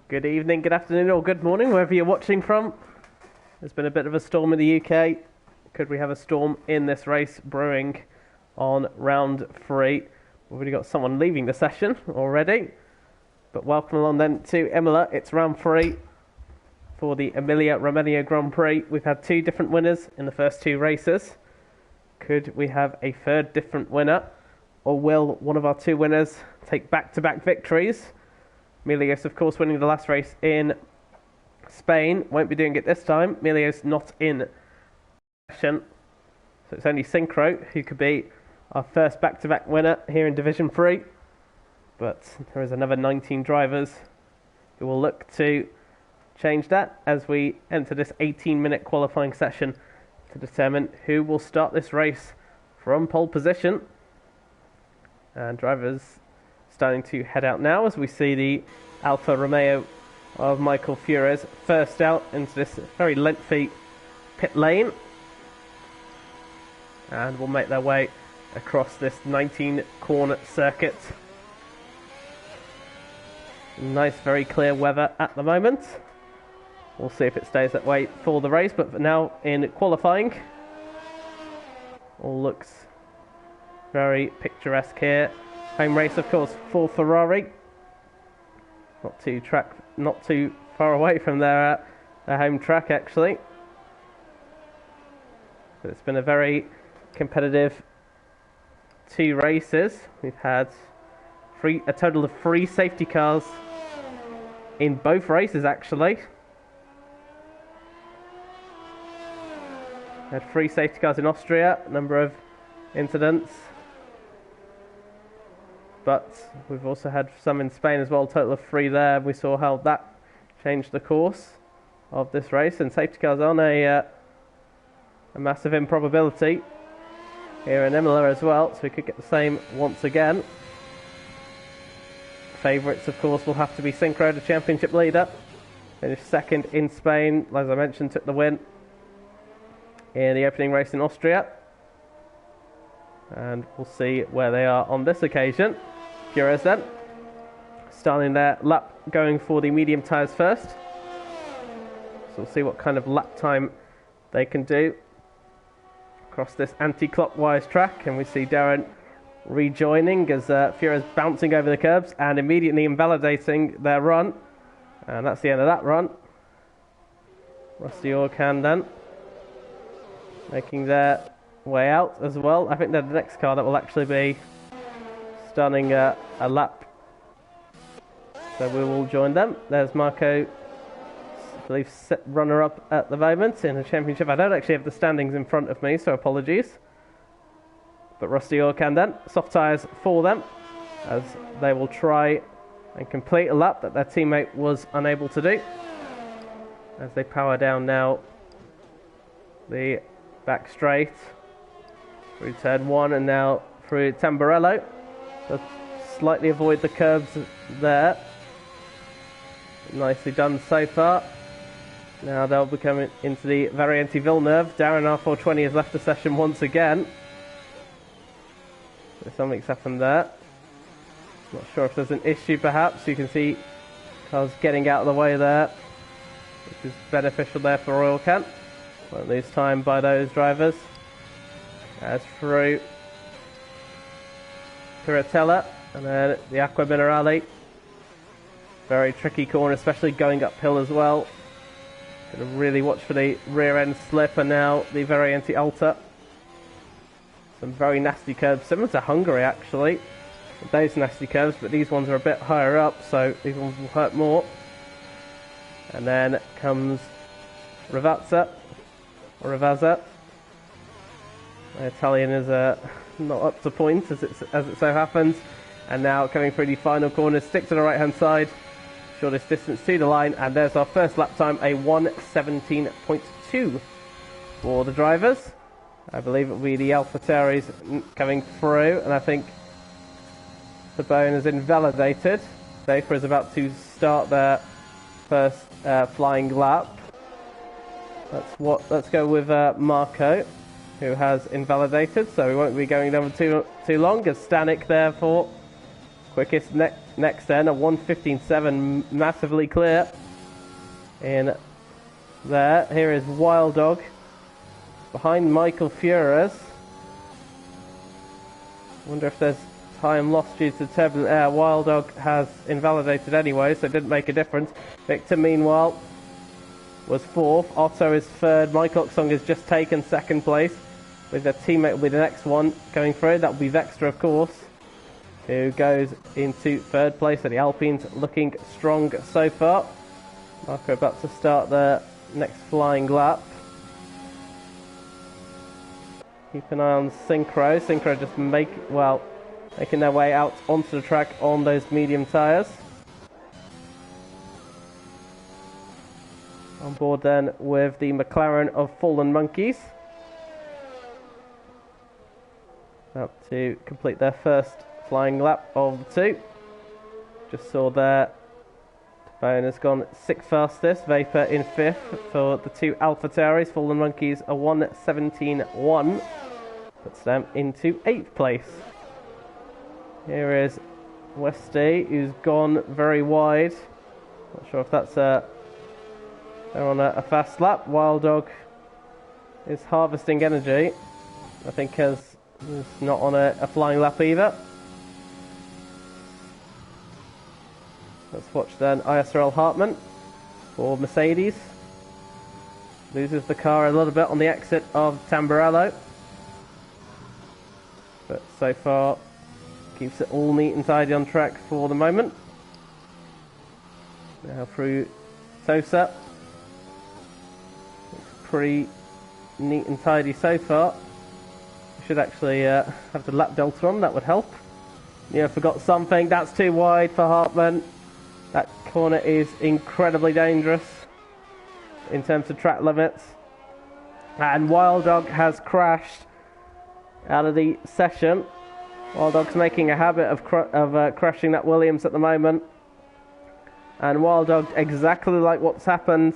Good evening, good afternoon, or good morning, wherever you're watching from. There's been a bit of a storm in the UK. Could we have a storm in this race brewing on round 3? We've already got someone leaving the session already. But welcome along then to Emilia. It's round 3 for the Emilia Romagna Grand Prix. We've had 2 different winners in the first 2 races. Could we have a third different winner? Or will one of our 2 winners take back-to-back victories? Emilia's, of course, winning the last race in Spain. Won't be doing it this time. Emilia's not in session. So it's only Synchro who could be our first back-to-back winner here in Division 3. But there is another 19 drivers who will look to change that as we enter this 18-minute qualifying session to determine who will start this race from pole position. And drivers starting to head out now as we see the Alfa Romeo of Michael Fures first out into this very lengthy pit lane, and will make their way across this 19-corner circuit. Nice, very clear weather at the moment. We'll see if it stays that way for the race, but for now in qualifying, all looks very picturesque here. Home race, of course, for Ferrari. Not too far away from their home track, actually. But it's been a very competitive 2 races. We've had a total of 3 safety cars in both races, actually. We had 3 safety cars in Austria, a number of incidents. But we've also had some in Spain as well, a total of 3 there. We saw how that changed the course of this race. And safety cars aren't a massive improbability here in Emilia as well, so we could get the same once again. Favourites, of course, will have to be Synchro, the championship leader. Finished second in Spain, as I mentioned, took the win in the opening race in Austria. And we'll see where they are on this occasion. Fures then, starting their lap, going for the medium tyres first. So we'll see what kind of lap time they can do across this anti-clockwise track. And we see Darren rejoining as Fures bouncing over the curbs and immediately invalidating their run. And that's the end of that run. Rusty Orkan then making their way out as well. I think they're the next car that will actually be starting a lap, so we will join them. There's Marco, I believe, runner-up at the moment in the championship. I don't actually have the standings in front of me, so apologies. But Rusty Orkan then, soft tyres for them, as they will try and complete a lap that their teammate was unable to do, as they power down now the back straight through turn 1 and now through Tamburello. They'll slightly avoid the curbs there. Nicely done so far. Now they'll be coming into the Variante Villeneuve. Darren R420 has left the session once again. So something's happened there. Not sure if there's an issue perhaps. You can see cars getting out of the way there, which is beneficial there for Orkan. Won't lose time by those drivers. As through Piratella and then the Acqua Minerale. Very tricky corner, especially going uphill as well. Got to really watch for the rear end slip, and now the Variante Alta. Some very nasty curves, similar to Hungary actually. Those nasty curves, but these ones are a bit higher up, so these ones will hurt more. And then comes Ravazza. The Italian is not up to point as it so happens. And now coming through the final corner, stick to the right hand side, shortest distance to the line, and there's our first lap time, a 1:17.2 for the drivers. I believe it will be the AlphaTauris coming through, and I think the bone is invalidated. Baker is about to start their first flying lap. Let's go with Marco, who has invalidated, so we won't be going down for too long, as Stanek therefore Quickest next then, a 1:15.7, massively clear. In there, here is Wild Dog behind Michael Fures. Wonder if there's time lost due to turbulent air. Wild Dog has invalidated anyway, so it didn't make a difference. Victor, meanwhile, was 4th. Otto is 3rd. Mike Oxong has just taken 2nd place, with their teammate will be the next one going through. That will be Vextra, of course, who goes into 3rd place. So the Alpines looking strong so far. Marco about to start their next flying lap. Keep an eye on Synchro. Synchro just making their way out onto the track on those medium tyres. On board then with the McLaren of Fallen Monkeys. About to complete their first flying lap of the 2. Just saw there, Tavone has gone 6th fastest, Vapor in 5th for the 2 AlphaTauris. Fallen Monkeys a 1:17.1, puts them into 8th place. Here is Westy, who's gone very wide. Not sure if that's they're on a fast lap. Wild Dog is harvesting energy. I think is not on a flying lap either. Let's watch then ISRL Hartman for Mercedes. Loses the car a little bit on the exit of Tamburello, but so far keeps it all neat and tidy on track for the moment. Now through Sosa. It's pretty neat and tidy so far. We should actually have the lap delta on, that would help. Yeah, forgot something. That's too wide for Hartman. That corner is incredibly dangerous in terms of track limits. And Wild Dog has crashed out of the session. Wild Dog's making a habit of crashing that Williams at the moment. And Wild Dog, exactly like what's happened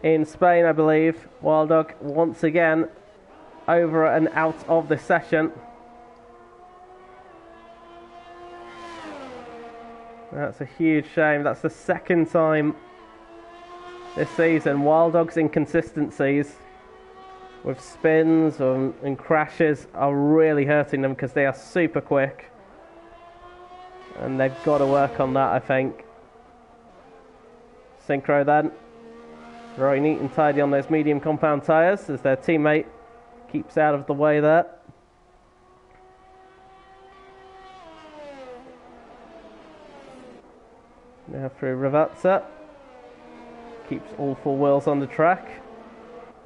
in Spain, I believe. Wild Dog once again over and out of the session. That's a huge shame. That's the 2nd time this season. Wild Dog's inconsistencies with spins and crashes are really hurting them because they are super quick. And they've got to work on that, I think. Synchro then. Very neat and tidy on those medium compound tyres as their teammate keeps out of the way there. Now through Ravazza. Keeps all 4 wheels on the track.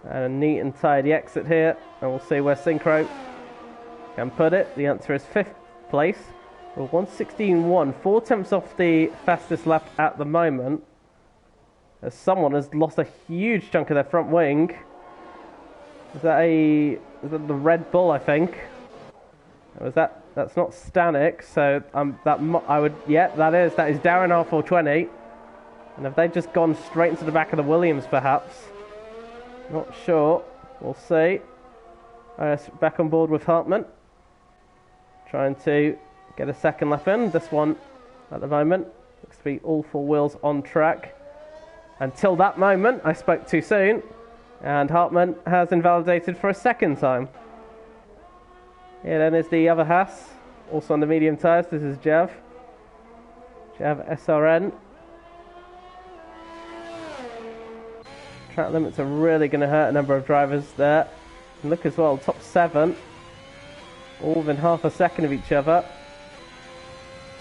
And a neat and tidy exit here. And we'll see where Synchro can put it. The answer is 5th place. Well, 1:16.1. 4 tenths off the fastest lap at the moment. As someone has lost a huge chunk of their front wing. Is that the Red Bull, I think? Or is that's not Stanek, so that is Darren R420. And have they just gone straight into the back of the Williams, perhaps? Not sure. We'll see. Back on board with Hartman. Trying to get a 2nd lap in. This one, at the moment, looks to be all 4 wheels on track. Until that moment, I spoke too soon. And Hartman has invalidated for a 2nd time. Here then is the other Haas, also on the medium tyres. This is Jav SRN. Track limits are really going to hurt a number of drivers there. And look as well, top 7, all within half a second of each other.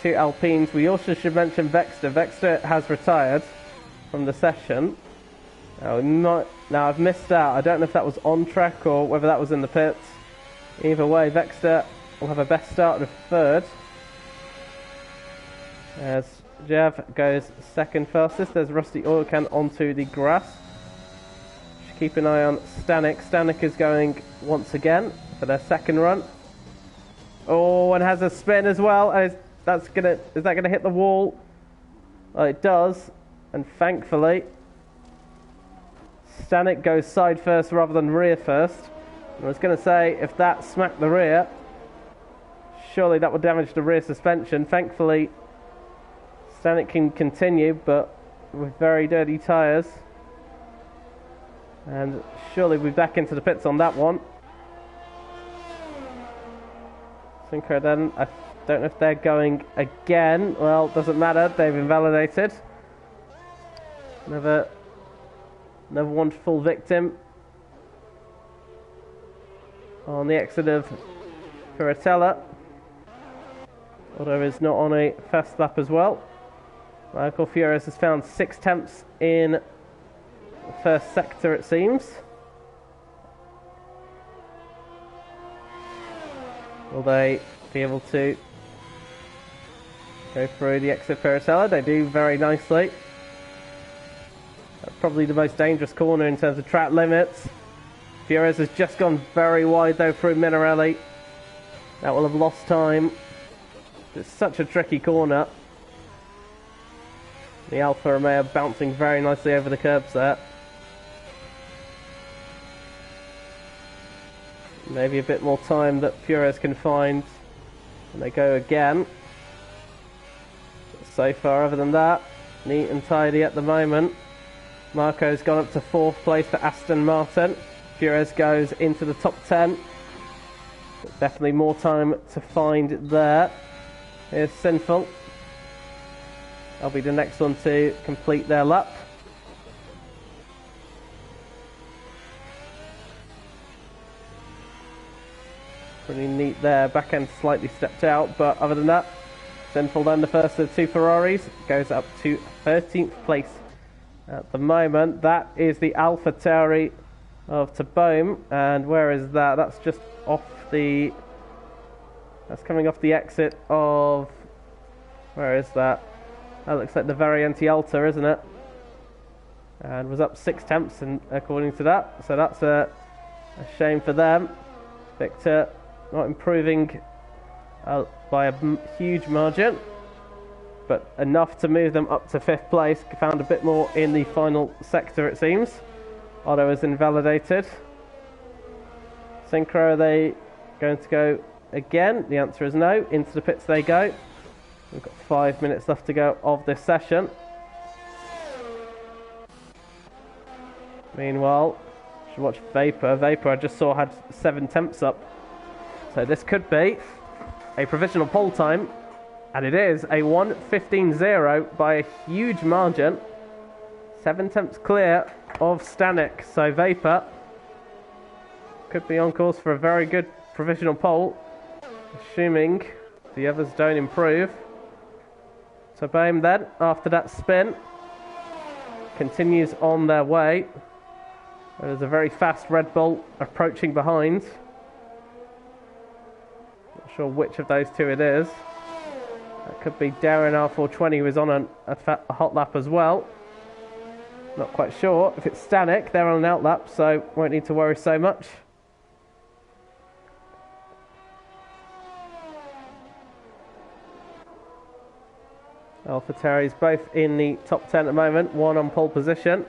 2 Alpines. We also should mention Vexter. Vexter has retired from the session. Now I've missed out. I don't know if that was on track or whether that was in the pits. Either way, Vexter will have a best start of 3rd. As Jav goes 2nd fastest. There's Rusty Oil Can onto the grass. Just keep an eye on Stanek. Stanek is going once again for their 2nd run. Oh, and has a spin as well. Is that gonna hit the wall? Well, it does, and thankfully Stanek goes side first rather than rear first. I was going to say, if that smacked the rear, surely that would damage the rear suspension. Thankfully, Stanek can continue, but with very dirty tyres. And surely we're back into the pits on that one. Synchro then, I don't know if they're going again. Well, doesn't matter, they've invalidated. Another wonderful victim on the exit of Curatella. Although is not on a fast lap as well. Michael Furious has found 6 temps in the first sector, it seems. Will they be able to go through the exit Curatella? They do very nicely. That's probably the most dangerous corner in terms of track limits. Furious has just gone very wide though through Minarelli. That will have lost time. It's such a tricky corner. The Alfa Romeo bouncing very nicely over the curbs there. Maybe a bit more time that Furious can find when they go again. So far, other than that, neat and tidy at the moment. Marco's gone up to 4th place for Aston Martin. Furious goes into the top 10. Definitely more time to find there. Here's Sinful. That'll be the next one to complete their lap. Pretty neat there. Back end slightly stepped out, but other than that, Sinful then the first of 2 Ferraris goes up to 13th place at the moment. That is the AlphaTauri of Tabome, and where is that? That's just off the... That's coming off the exit of... Where is that? That looks like the Variante Alta, isn't it? And was up 6 temps, and according to that, so that's a shame for them. Victor not improving by a huge margin, but enough to move them up to 5th place. Found a bit more in the final sector, it seems. Otto is invalidated. Synchro, are they going to go again? The answer is no. Into the pits they go. We've got 5 minutes left to go of this session. Meanwhile, should watch Vapor. Vapor I just saw had 7 temps up. So this could be a provisional pole time. And it is a 1:15.0 by a huge margin. 7 temps clear of Stanek. So Vapor could be on course for a very good provisional pole, assuming the others don't improve. So Tabome then, after that spin, continues on their way. There's a very fast Red Bull approaching behind. Not sure which of those two it is. That could be Darren R420, who is on a hot lap as well. Not quite sure. If it's Stanek, they're on an out lap, so won't need to worry so much. AlphaTauri's both in the top 10 at the moment, one on pole position,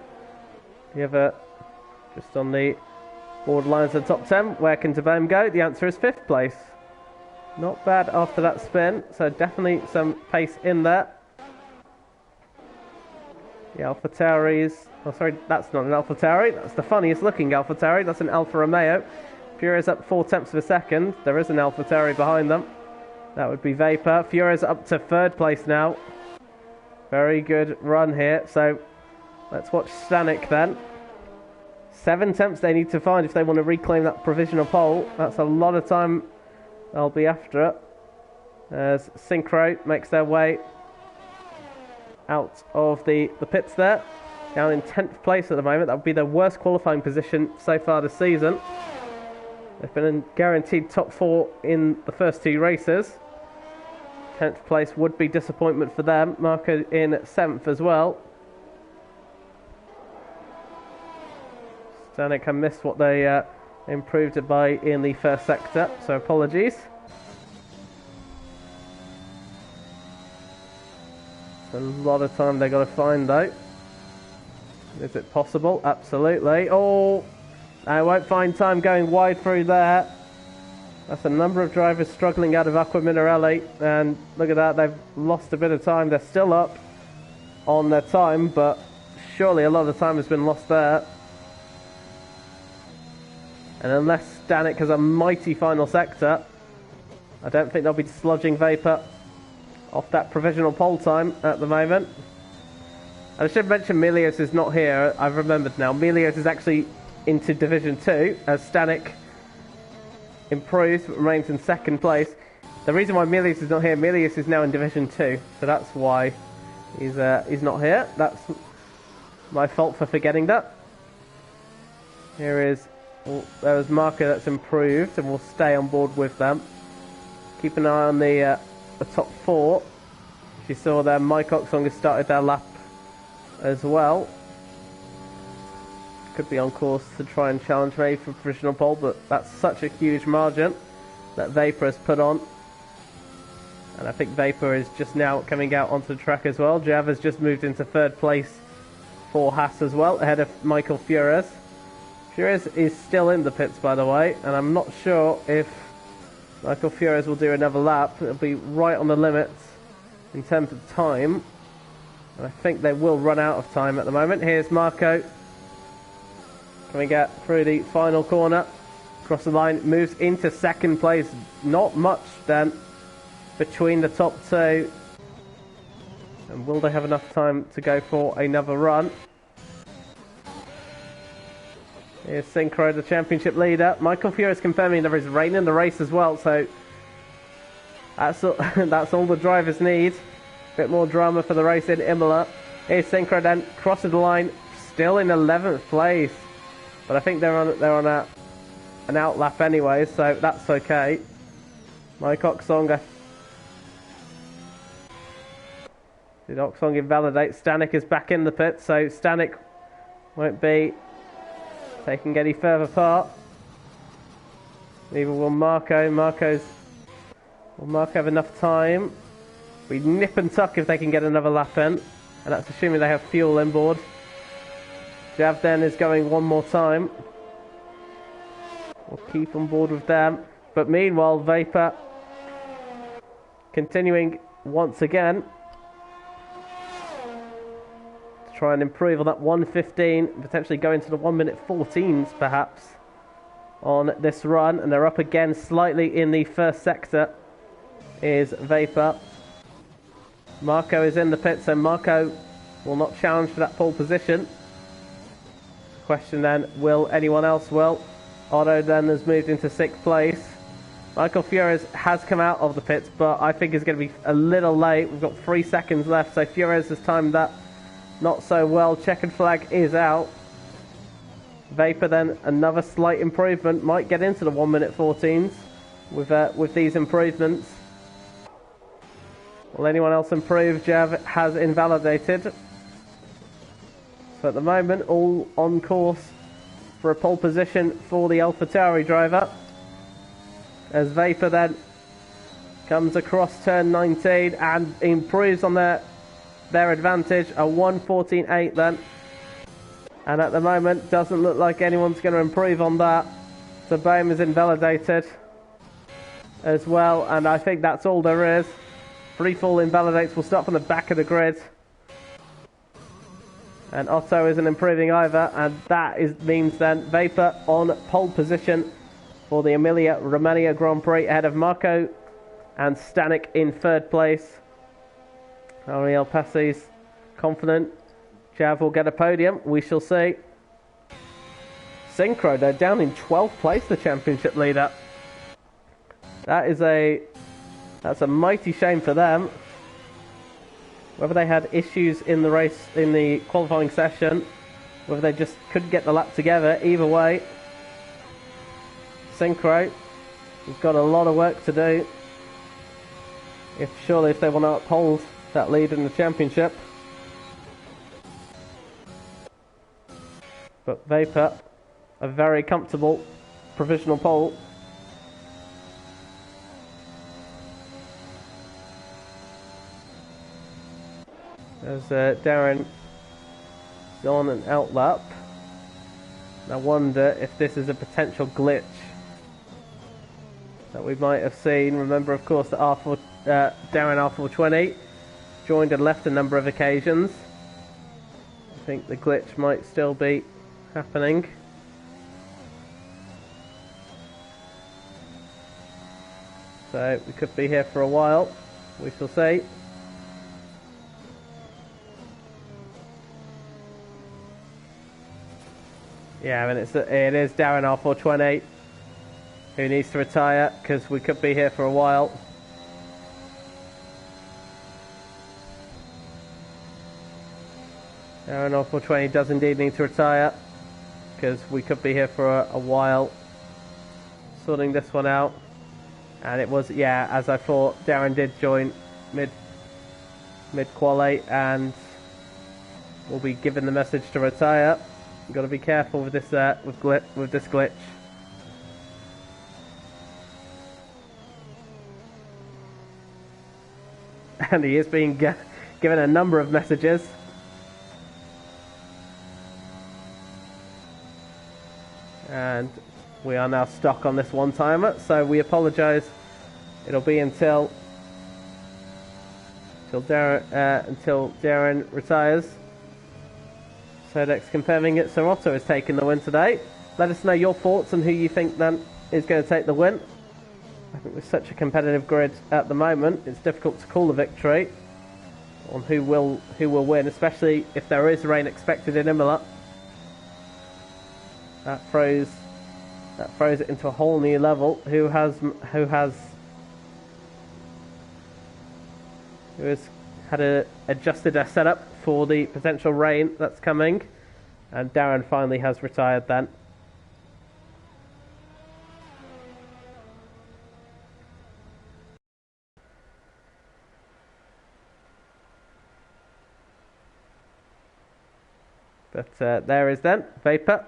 the other just on the borderlines of the top 10. Where can Tabome go? The answer is 5th place. Not bad after that spin, so definitely some pace in there. The AlphaTauri's... Oh, sorry, that's not an AlphaTauri. That's the funniest looking AlphaTauri. That's an Alfa Romeo. Furia's up 4 tenths of a second. There is an AlphaTauri behind them. That would be Vapor. Furia's up to 3rd place now. Very good run here. So let's watch Stanek then. 7 tenths they need to find if they want to reclaim that provisional pole. That's a lot of time they'll be after it. As Synchro makes their way out of the pits there. Down in 10th place at the moment. That would be their worst qualifying position so far this season. They've been guaranteed top 4 in the first 2 races. 10th place would be disappointment for them. Marco in 7th as well. Stanek have missed what they improved it by in the first sector, so apologies. It's a lot of time they've got to find though. Is it possible? Absolutely. Oh, I won't find time going wide through there. That's a number of drivers struggling out of Acqua Minerale, and look at that, they've lost a bit of time. They're still up on their time, but surely a lot of time has been lost there. And unless Stanek has a mighty final sector, I don't think they'll be sludging Vapor off that provisional pole time at the moment. And I should mention Milios is not here. I've remembered now. Milios is actually into Division 2 as Stanek improves but remains in second place. The reason why Milios is not here, Milios is now in Division 2, so that's why he's not here. That's my fault for forgetting that. Here is, there was Marco that's improved, and we'll stay on board with them. Keep an eye on the top 4. As you saw there, Mike Oxong has started their lap as well. Could be on course to try and challenge me for provisional pole, but that's such a huge margin that Vapor has put on. And I think Vapor is just now coming out onto the track as well. Jav has just moved into third place for Haas as well, ahead of Michael Fures. Fures is still in the pits, by the way, and I'm not sure if Michael Fures will do another lap. It'll be right on the limits in terms of time. And I think they will run out of time at the moment. Here's Marco. Can we get through the final corner? Across the line, moves into second place. Not much then between the top 2. And will they have enough time to go for another run? Here's Synchro, the championship leader. Michael Fure is confirming there is rain in the race as well, so that's all, that's all the drivers need. Bit more drama for the race in Imola. Here's Synchro then, crossing the line, still in 11th place. But I think they're on an out lap anyway, so that's okay. Mike Oxong. Did Oxong invalidate? Stanek is back in the pit, so Stanek won't be taking any further part. Neither will Marco. Will Marco have enough time? We nip and tuck if they can get another lap in, and that's assuming they have fuel in board. Jav then is going one more time. We'll keep on board with them. But meanwhile, Vapor continuing once again to try and improve on that 1:15, potentially go into the 1:14s perhaps on this run. And they're up again slightly in the first sector is Vapor. Marco is in the pit, so Marco will not challenge for that pole position. Question then, will anyone else? Well, Otto then has moved into 6th place. Michael Fures has come out of the pits, but I think is going to be a little late. We've got 3 seconds left, so Fures has timed that not so well. Checkered flag is out. Vapor then, another slight improvement, might get into the 1:14s with these improvements. Will anyone else improve? Jav has invalidated. So at the moment, all on course for a pole position for the AlphaTauri driver. As Vapor then comes across turn 19 and improves on their advantage, a 1:14.8 then. And at the moment, doesn't look like anyone's going to improve on that. So Boehm is invalidated as well, and I think that's all there is. Free fall invalidates. We'll start from the back of the grid. And Otto isn't improving either, and that means then Vapor on pole position for the Emilia Romagna Grand Prix ahead of Marco and Stanek in 3rd place. Ariel Passi's confident Jav will get a podium. We shall see. Synchro, they're down in 12th place, the championship leader. That's a mighty shame for them. Whether they had issues in the race, in the qualifying session, whether they just couldn't get the lap together, either way, Synchro, we've got a lot of work to do. Surely if they want to uphold that lead in the championship. But Vapor, a very comfortable provisional pole. As Darren is on an out lap. I wonder if this is a potential glitch that we might have seen. Remember, of course, that Darren R420 joined and left a number of occasions. I think the glitch might still be happening. So we could be here for a while. We shall see. Yeah, I mean it is Darren R420 who needs to retire because we could be here for a while. Darren R420 does indeed need to retire because we could be here for a while. Sorting this one out. And it was, yeah, as I thought, Darren did join mid-quali and will be given the message to retire. You've got to be careful with this with this glitch. And he is being given a number of messages. And we are now stuck on this one timer, so we apologise. It'll be until Darren retires. Sodex confirming it. Sir Otto is taking the win today. Let us know your thoughts on who you think then is going to take the win. I think with such a competitive grid at the moment, it's difficult to call a victory on who will win, especially if there is rain expected in Emilia. That throws it into a whole new level. Who has adjusted their setup for the potential rain that's coming, and Darren finally has retired then. But there is then Vapor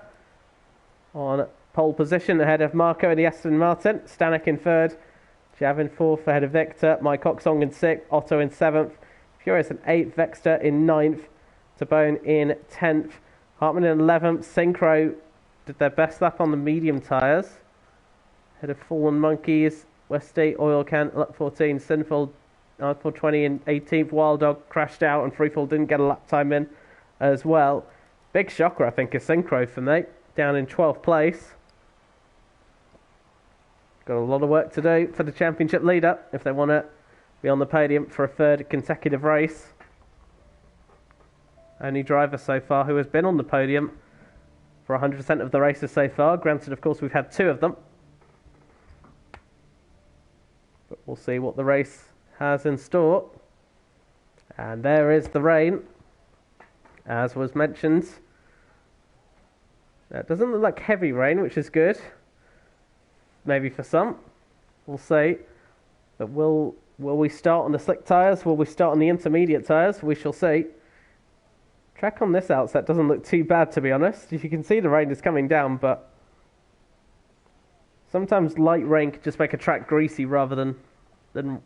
on pole position ahead of Marco in the Aston Martin, Stanek in third, Jav in fourth ahead of Victor, Mike Oxong in sixth, Otto in seventh, Furious in eighth, Vexter in ninth, Tabone in 10th, Hartman in 11th. Synchro did their best lap on the medium tyres ahead of Fallen Monkeys, Westy, Oil Can, lap 14, Sinful, R420 in 18th, Wild Dog crashed out and Freefall didn't get a lap time in as well. Big shocker, I think, is Synchro for me, down in 12th place. Got a lot of work to do for the championship leader if they want to be on the podium for a third consecutive race. Only driver so far who has been on the podium for 100% of the races so far. Granted, of course, we've had two of them. But we'll see what the race has in store. And there is the rain, as was mentioned. It doesn't look like heavy rain, which is good. Maybe for some. We'll see. But will we start on the slick tyres? Will we start on the intermediate tyres? We shall see. Track on this outset doesn't look too bad, to be honest. You can see the rain is coming down, but sometimes light rain can just make a track greasy rather than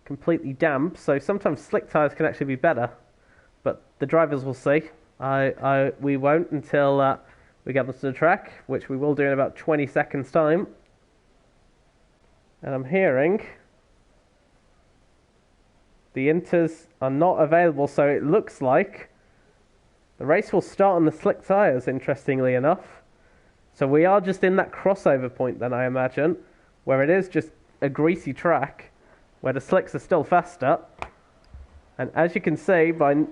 completely damp. So sometimes slick tyres can actually be better. But the drivers will see. We won't until we get onto the track, which we will do in about 20 seconds time. And I'm hearing the inters are not available, so it looks like the race will start on the slick tyres, interestingly enough. So we are just in that crossover point then, I imagine, where it is just a greasy track, where the slicks are still faster. And as you can see, by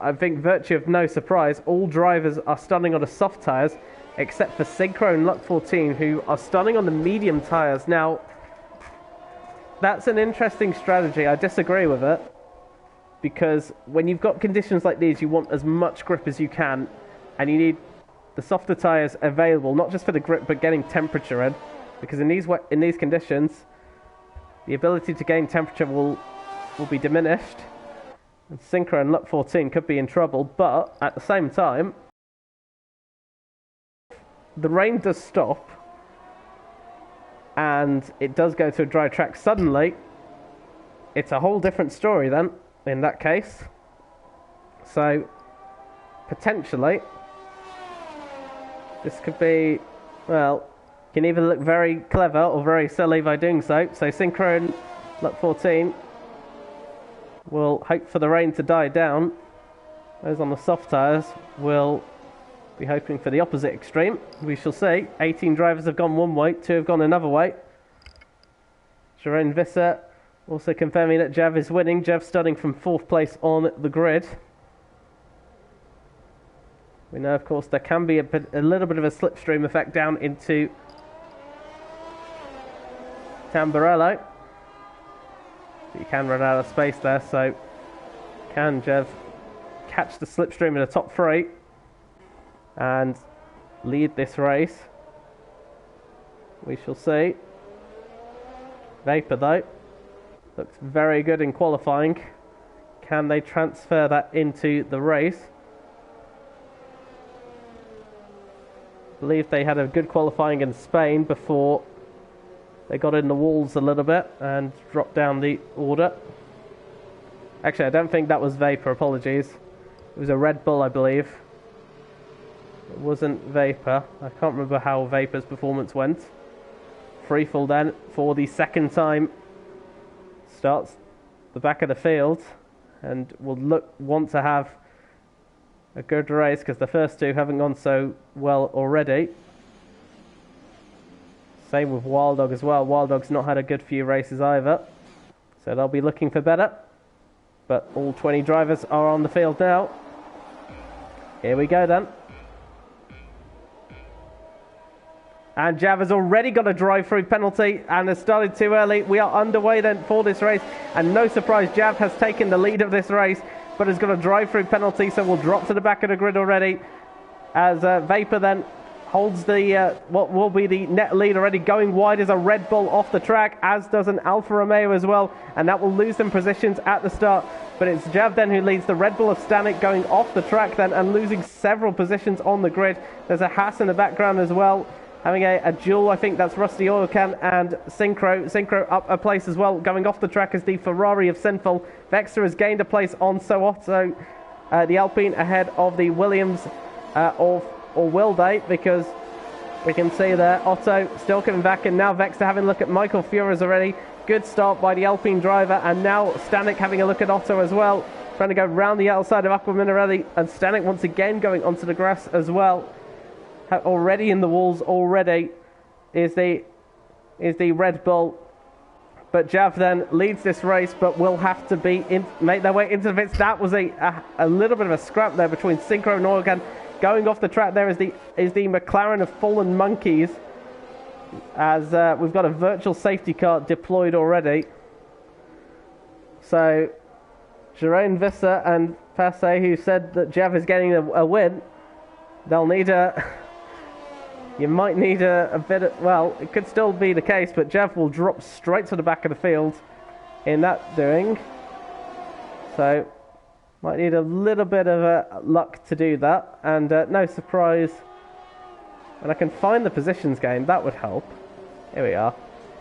I think virtue of no surprise, all drivers are stunning on the soft tyres, except for Synchro and Luck 14, who are stunning on the medium tyres. Now, that's an interesting strategy. I disagree with it, because when you've got conditions like these, you want as much grip as you can, and you need the softer tyres available, not just for the grip, but getting temperature in, because in these conditions, the ability to gain temperature will be diminished. And Synchro and Luck 14 could be in trouble, but at the same time, the rain does stop and it does go to a dry track suddenly. It's a whole different story then, in that case. So, potentially, this could be, well, can either look very clever or very silly by doing so. So Synchro and Luck 14 will hope for the rain to die down. Those on the soft tyres will be hoping for the opposite extreme. We shall see. 18 drivers have gone one way, 2 have gone another way. Jerome Visser also confirming that Jav is winning. Jav starting from 4th place on the grid. We know, of course, there can be a little bit of a slipstream effect down into Tamburello. You can run out of space there, so can Jav catch the slipstream in the top 3 and lead this race? We shall see. Vapor, though, looks very good in qualifying. Can they transfer that into the race? I believe they had a good qualifying in Spain before they got in the walls a little bit and dropped down the order. Actually, I don't think that was Vapor, apologies. It was a Red Bull, I believe. It wasn't Vapor. I can't remember how Vapor's performance went. Freefall then for the second time. Starts the back of the field and will want to have a good race because the first 2 haven't gone so well already. Same with Wild Dog as well. Wild Dog's not had a good few races either, so they'll be looking for better. But all 20 drivers are on the field now. Here we go then. And Jav has already got a drive-through penalty and has started too early. We are underway then for this race. And no surprise, Jav has taken the lead of this race, but has got a drive-through penalty, so we'll drop to the back of the grid already. As Vapor then holds the what will be the net lead already. Going wide is a Red Bull off the track, as does an Alfa Romeo as well. And that will lose them positions at the start. But it's Jav then who leads the Red Bull of Stanek going off the track then and losing several positions on the grid. There's a Haas in the background as well, having a duel. I think that's Rusty Oil Can and Synchro. Synchro up a place as well, going off the track as the Ferrari of Sinful. Vexter has gained a place on So Otto, the Alpine ahead of the Williams or will they? Because we can see there Otto still coming back, and now Vexter having a look at Michael Fures already. Good start by the Alpine driver, and now Stanek having a look at Otto as well, trying to go round the outside of Aqua Minerelli, and Stanek once again going onto the grass as well. Already in the walls already is the Red Bull, but Jav then leads this race, but will have to make their way into the pits. That was a little bit of a scrap there between Synchro and Organ. Going off the track there is the McLaren of Fallen Monkeys, as we've got a virtual safety car deployed already. So Jerome Visser and Passe, who said that Jav is getting a win, they'll need you might need a bit of, well, it could still be the case, but Jav will drop straight to the back of the field in that doing. So might need a little bit of luck to do that, and no surprise. And I can find the positions game, that would help. Here we are.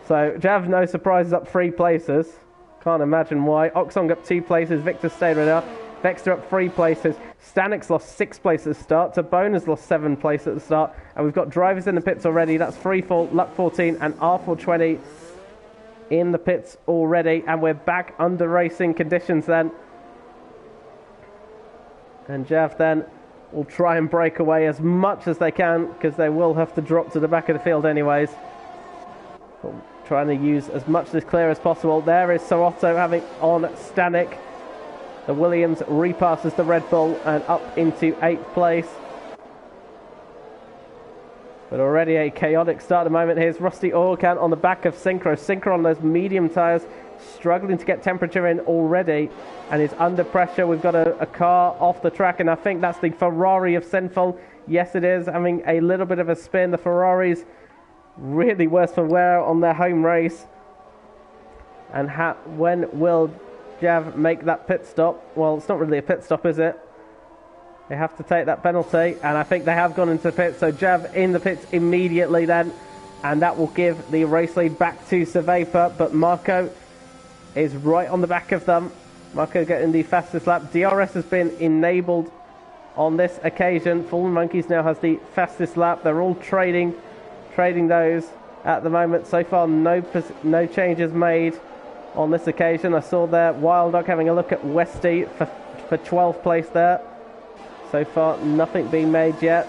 So Jav, no surprises, up 3 places. Can't imagine why. Oxong up 2 places. Victor stayed right there. Vexter up 3 places. Stanek's lost 6 places at the start. Tabone has lost 7 places at the start. And we've got drivers in the pits already. That's Freefall, Luck 14 and R420 in the pits already. And we're back under racing conditions then. And Jav then will try and break away as much as they can, because they will have to drop to the back of the field anyways. But trying to use as much of this clear as possible. There is So Otto having on Stanek. The Williams repasses the Red Bull and up into 8th place. But already a chaotic start at the moment. Here's Rusty Oil Can on the back of Synchro. Synchro on those medium tyres, struggling to get temperature in already, and is under pressure. We've got a car off the track, and I think that's the Ferrari of Sinful. Yes, it is, having a little bit of a spin. The Ferraris really worse for wear on their home race. And when will Jav make that pit stop? Well, it's not really a pit stop, is it? They have to take that penalty, and I think they have gone into the pits. So Jav in the pits immediately then, and that will give the race lead back to Survapor. But Marco is right on the back of them. Marco getting the fastest lap. DRS has been enabled on this occasion. Fallen Monkeys now has the fastest lap. They're all trading trading those at the moment. So far, no changes made on this occasion. I saw there Wild Dog having a look at Westy for 12th place there. So far, nothing being made yet.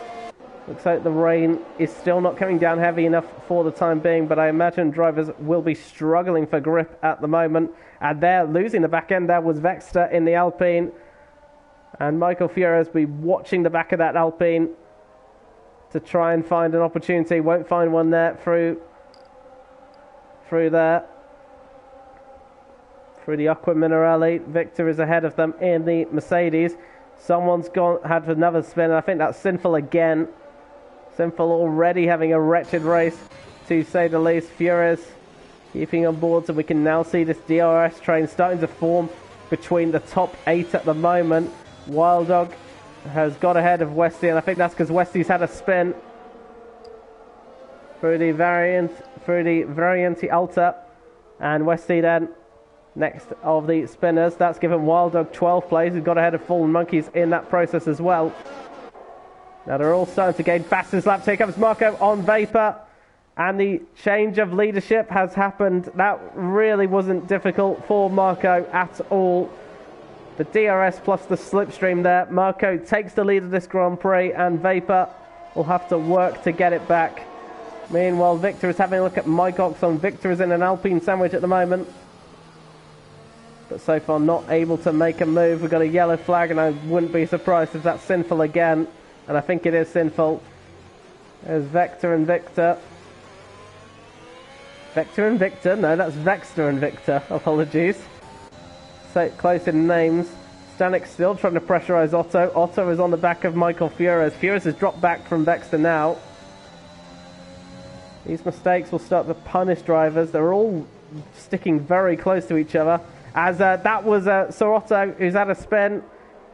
Looks like the rain is still not coming down heavy enough for the time being, but I imagine drivers will be struggling for grip at the moment. And they're losing the back end. There was Vexter in the Alpine. And Michael Fierez will be watching the back of that Alpine to try and find an opportunity. Won't find one there through there. Through the Aqua Minerale. Victor is ahead of them in the Mercedes. Someone's had another spin. I think that's Sinful again. Sinful already having a wretched race, to say the least. Fierez keeping on board, so we can now see this DRS train starting to form between the top 8 at the moment. Wild Dog has got ahead of Westy, and I think that's because Westy's had a spin through the Variante Alta, and Westy then next of the spinners. That's given Wild Dog 12th place. He's got ahead of Fallen Monkeys in that process as well. Now they're all starting to gain fastest laps. Here comes Marco on Vapor, and the change of leadership has happened. That really wasn't difficult for Marco at all. The DRS plus the slipstream there. Marco takes the lead of this Grand Prix, and Vapor will have to work to get it back. Meanwhile, Victor is having a look at Mike Oxon. Victor is in an Alpine sandwich at the moment, but so far not able to make a move. We've got a yellow flag, and I wouldn't be surprised if that's Sinful again. And I think it is Sinful. There's Vector and Victor. Vector and Victor? No, that's Vexter and Victor. Apologies. So close in names. Stanek still trying to pressurise Otto. Otto is on the back of Michael Fierez. Fierez has dropped back from Vexter now. These mistakes will start to punish drivers. They're all sticking very close to each other. As that was Sir Otto, who's had a spin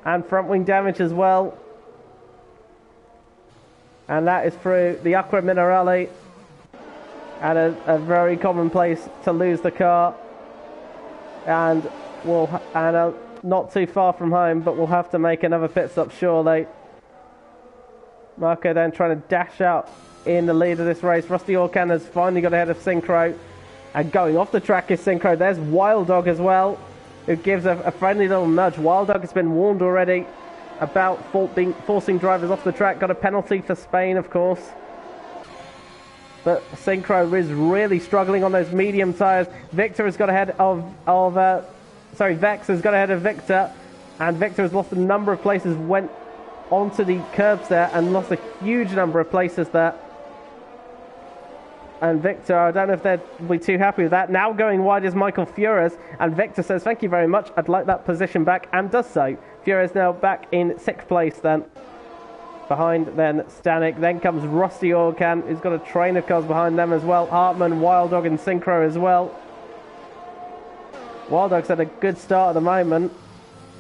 and front wing damage as well. And that is through the Aqua Minerale, and a very common place to lose the car. And not too far from home, but we'll have to make another pit stop surely. Marco then trying to dash out in the lead of this race. Rusty Orkan has finally got ahead of Synchro, and going off the track is Synchro. There's Wild Dog as well, who gives a friendly little nudge. Wild Dog has been warned already about forcing drivers off the track. Got a penalty for Spain, of course. But Synchro is really struggling on those medium tyres. Victor has got ahead Vex has got ahead of Victor, and Victor has lost a number of places, went onto the curbs there and lost a huge number of places there. And Victor, I don't know if they'll be too happy with that. Now going wide is Michael Fierez, and Victor says, thank you very much, I'd like that position back, and does so. Fierez now back in 6th place then. Behind then Stanek. Then comes Rusty Orkan, who's got a train of cars behind them as well. Hartman, Wild Dog and Synchro as well. Wild Dog's had a good start at the moment.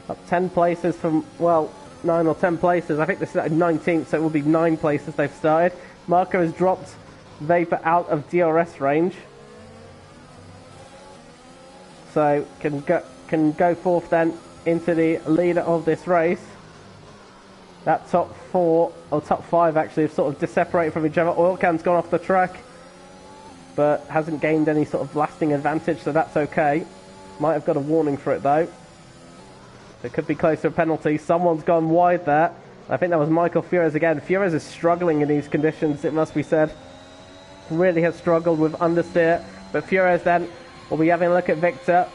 Up 10 places from, well, 9 or 10 places. I think they started 19th, so it will be 9 places they've started. Marco has dropped Vapor out of DRS range, so can go forth then into the leader of this race. That top 4 or top 5 actually have sort of separated from each other. Oilcan's gone off the track, but hasn't gained any sort of lasting advantage, so that's okay. Might have got a warning for it though. It could be close to a penalty. Someone's gone wide there. I think that was Michael Fierez again. Fierez is struggling in these conditions, it must be said. Really has struggled with understeer, but Fierez then will be having a look at Victor.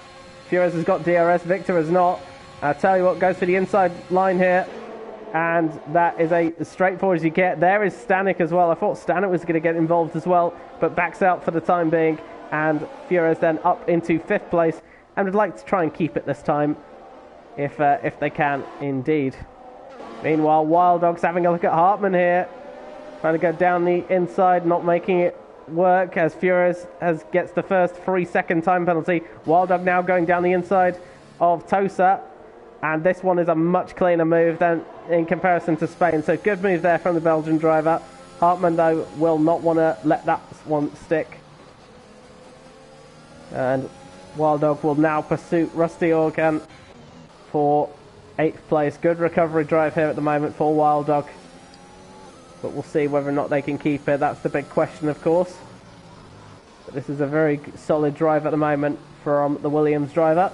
Fierez has got DRS, Victor has not. I'll tell you what, goes for the inside line here, and that is as straightforward as you get. There is Stanek as well. I thought Stanek was going to get involved as well, but backs out for the time being, and Fierez then up into 5th place, and would like to try and keep it this time, if they can indeed. Meanwhile, Wild Dog's having a look at Hartman here, trying to go down the inside, not making it work, as Fierez gets the first 3-second time penalty. Wild Dog now going down the inside of Tosa, and this one is a much cleaner move than in comparison to Spain, so good move there from the Belgian driver. Hartman though will not want to let that one stick, and Wild Dog will now pursue Rusty Orkan for 8th place. Good recovery drive here at the moment for Wild Dog. but we'll see whether or not they can keep it. That's the big question, of course. But this is a very solid drive at the moment from the Williams driver.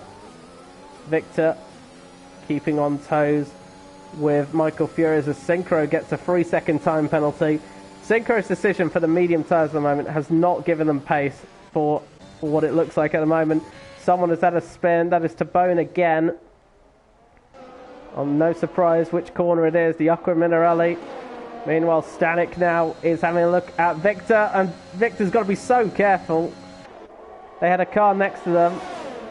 Victor keeping on toes with Michael Furious as Synchro gets a 3-second time penalty. Synchro's decision for the medium tyres at the moment has not given them pace for what it looks like at the moment. Someone has had a spin. That is to Bone again. No surprise which corner it is. The Aqua Minerale. Meanwhile, Stanek now is having a look at Victor, and Victor's got to be so careful. They had a car next to them.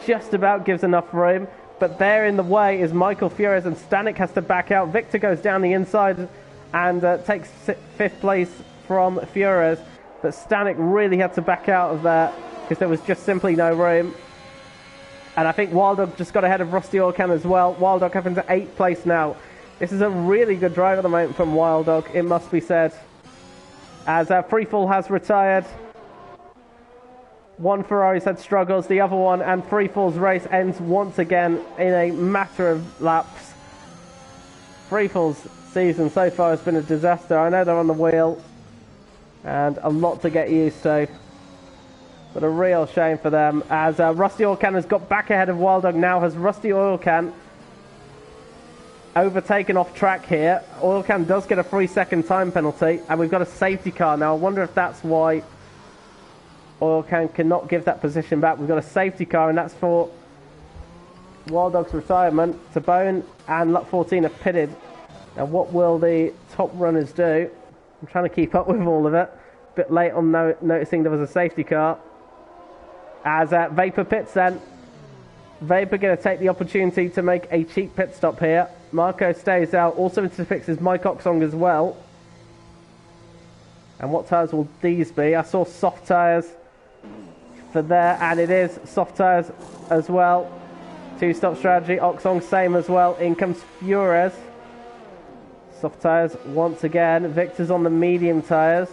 Just about gives enough room. But there in the way is Michael Furious, and Stanek has to back out. Victor goes down the inside and takes 5th place from Furious. But Stanek really had to back out of there because there was just simply no room. And I think Wild Dog just got ahead of Rusty Oilcan as well. Wild Dog up into 8th place now. This is a really good drive at the moment from Wild Dog, it must be said. As Freefall has retired. One Ferrari's had struggles, the other one, and Freefall's race ends once again in a matter of laps. Freefall's season so far has been a disaster. I know they're on the wheel, and a lot to get used to. But a real shame for them, as Rusty Oilcan has got back ahead of Wild Dog now. Has Rusty Oilcan overtaken off track here? Oilcan does get a 3-second time penalty, and we've got a safety car now. I wonder if that's why Oilcan cannot give that position back. We've got a safety car, and that's for Wild Dog's retirement. Tabone and Luck 14 are pitted. Now, what will the top runners do? I'm trying to keep up with all of it. A bit late on noticing there was a safety car. As Vapor pits then. Vapor going to take the opportunity to make a cheap pit stop here. Marco stays out. Also into the pits is Mike Oxong as well. And what tyres will these be? I saw soft tyres for there, and it is soft tyres as well. 2-stop strategy. Oxong same as well. In comes Fures. Soft tyres once again. Victor's on the medium tyres.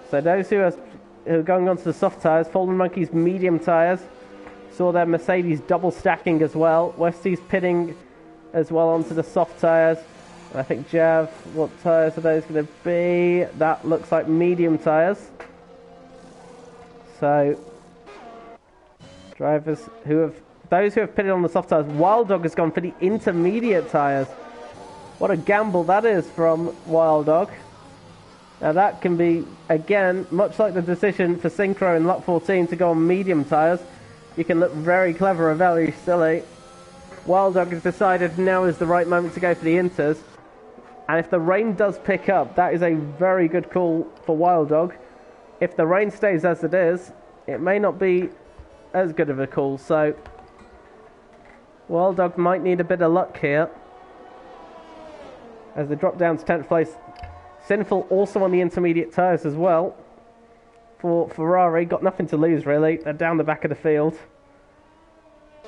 So those who are going on to the soft tyres, Fallen Monkeys medium tyres. Saw their Mercedes double stacking as well. Westy's pitting as well onto the soft tyres. And I think Jav, what tyres are those going to be? That looks like medium tyres. So drivers those who have pitted on the soft tyres. Wild Dog has gone for the intermediate tyres. What a gamble that is from Wild Dog. Now that can be, again, much like the decision for Synchro and Luck 14 to go on medium tyres. You can look very clever or very silly. Wild Dog has decided now is the right moment to go for the inters. And if the rain does pick up, that is a very good call for Wild Dog. If the rain stays as it is, it may not be as good of a call. So Wild Dog might need a bit of luck here as they drop down to 10th place. Sinful also on the intermediate tyres as well. For Ferrari, got nothing to lose really. They're down the back of the field.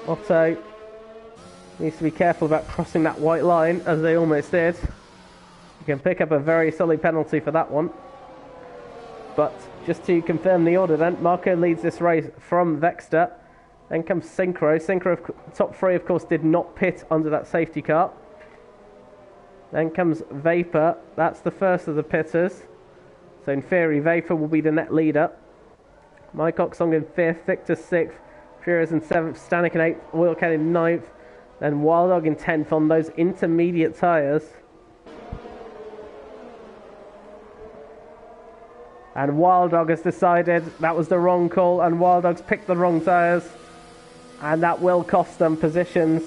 Otto needs to be careful about crossing that white line, as they almost did. You can pick up a very silly penalty for that one. But just to confirm the order then, Marco leads this race from Vexter. Then comes Synchro. Synchro, top 3 of course, did not pit under that safety car. Then comes Vapor. That's the first of the pitters. So in theory, Vapor will be the net leader. Mike Oxong in 5th, Victor 6th, Furious in 7th, Stanek in 8th, Oilcan in 9th, then Wild Dog in 10th on those intermediate tyres. And Wild Dog has decided that was the wrong call, and Wild Dog's picked the wrong tyres, and that will cost them positions.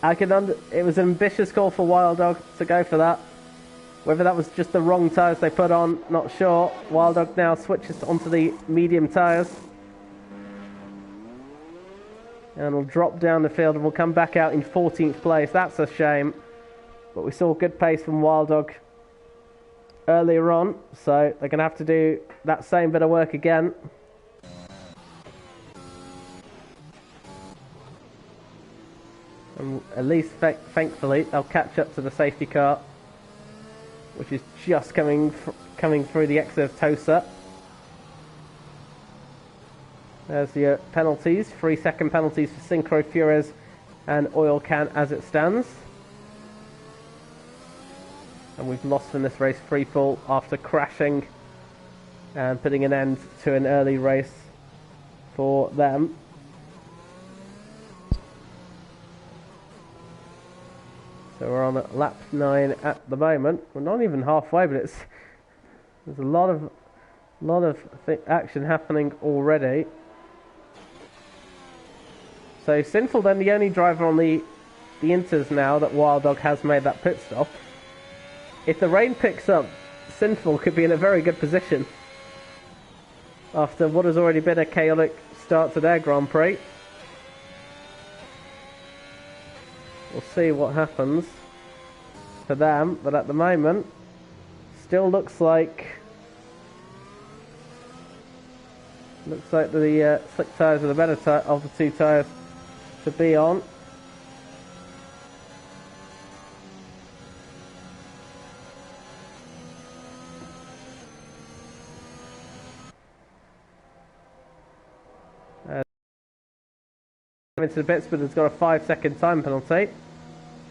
It was an ambitious call for Wild Dog to go for that. Whether that was just the wrong tyres they put on, not sure. Wild Dog now switches onto the medium tyres. And will drop down the field and will come back out in 14th place. That's a shame. But we saw good pace from Wild Dog earlier on. So they're going to have to do that same bit of work again. And at least, thankfully, they'll catch up to the safety car, which is just coming through the exit of Tosa. There's the penalties, 3-second penalties for Synchro, Fures and Oilcan as it stands. And we've lost in this race free fall after crashing and putting an end to an early race for them. So we're on lap 9 at the moment. We're not even halfway, but there's a lot of action happening already. So Sinful then the only driver on the Inters now that Wild Dog has made that pit stop. If the rain picks up, Sinful could be in a very good position after what has already been a chaotic start to their Grand Prix. We'll see what happens for them, but at the moment, still looks like the slick tyres are the better of the two tyres to be on. Into the pits, but it's got a 5-second time penalty.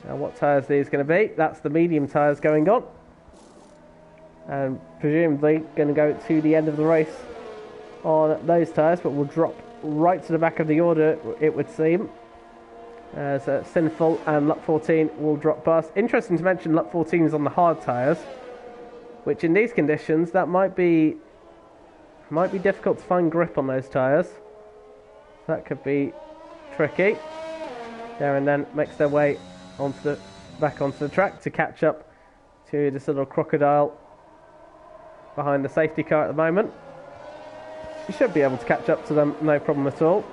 Now what tyres are these going to be? That's the medium tyres going on, and presumably going to go to the end of the race on those tyres, but will drop right to the back of the order, it would seem, as Sinful and Luck 14 will drop past. Interesting to mention Luck 14 is on the hard tyres, which in these conditions that might be difficult to find grip on those tyres. That could be tricky. There and then makes their way back onto the track to catch up to this little crocodile behind the safety car at the moment. You should be able to catch up to them, no problem at all.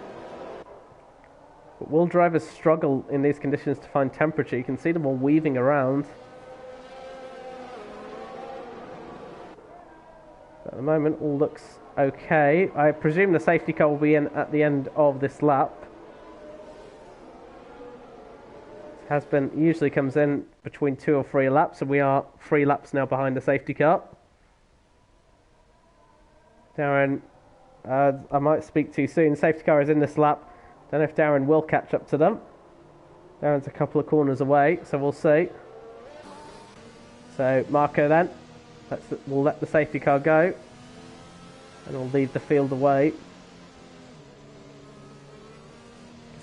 But will drivers struggle in these conditions to find temperature? You can see them all weaving around. At the moment, all looks okay. I presume the safety car will be in at the end of this lap. Usually comes in between 2 or 3 laps, and we are 3 laps now behind the safety car. Darren, I might speak too soon. Safety car is in this lap. Don't know if Darren will catch up to them. Darren's a couple of corners away, so we'll see. So Marco then, we'll let the safety car go, and we'll lead the field away.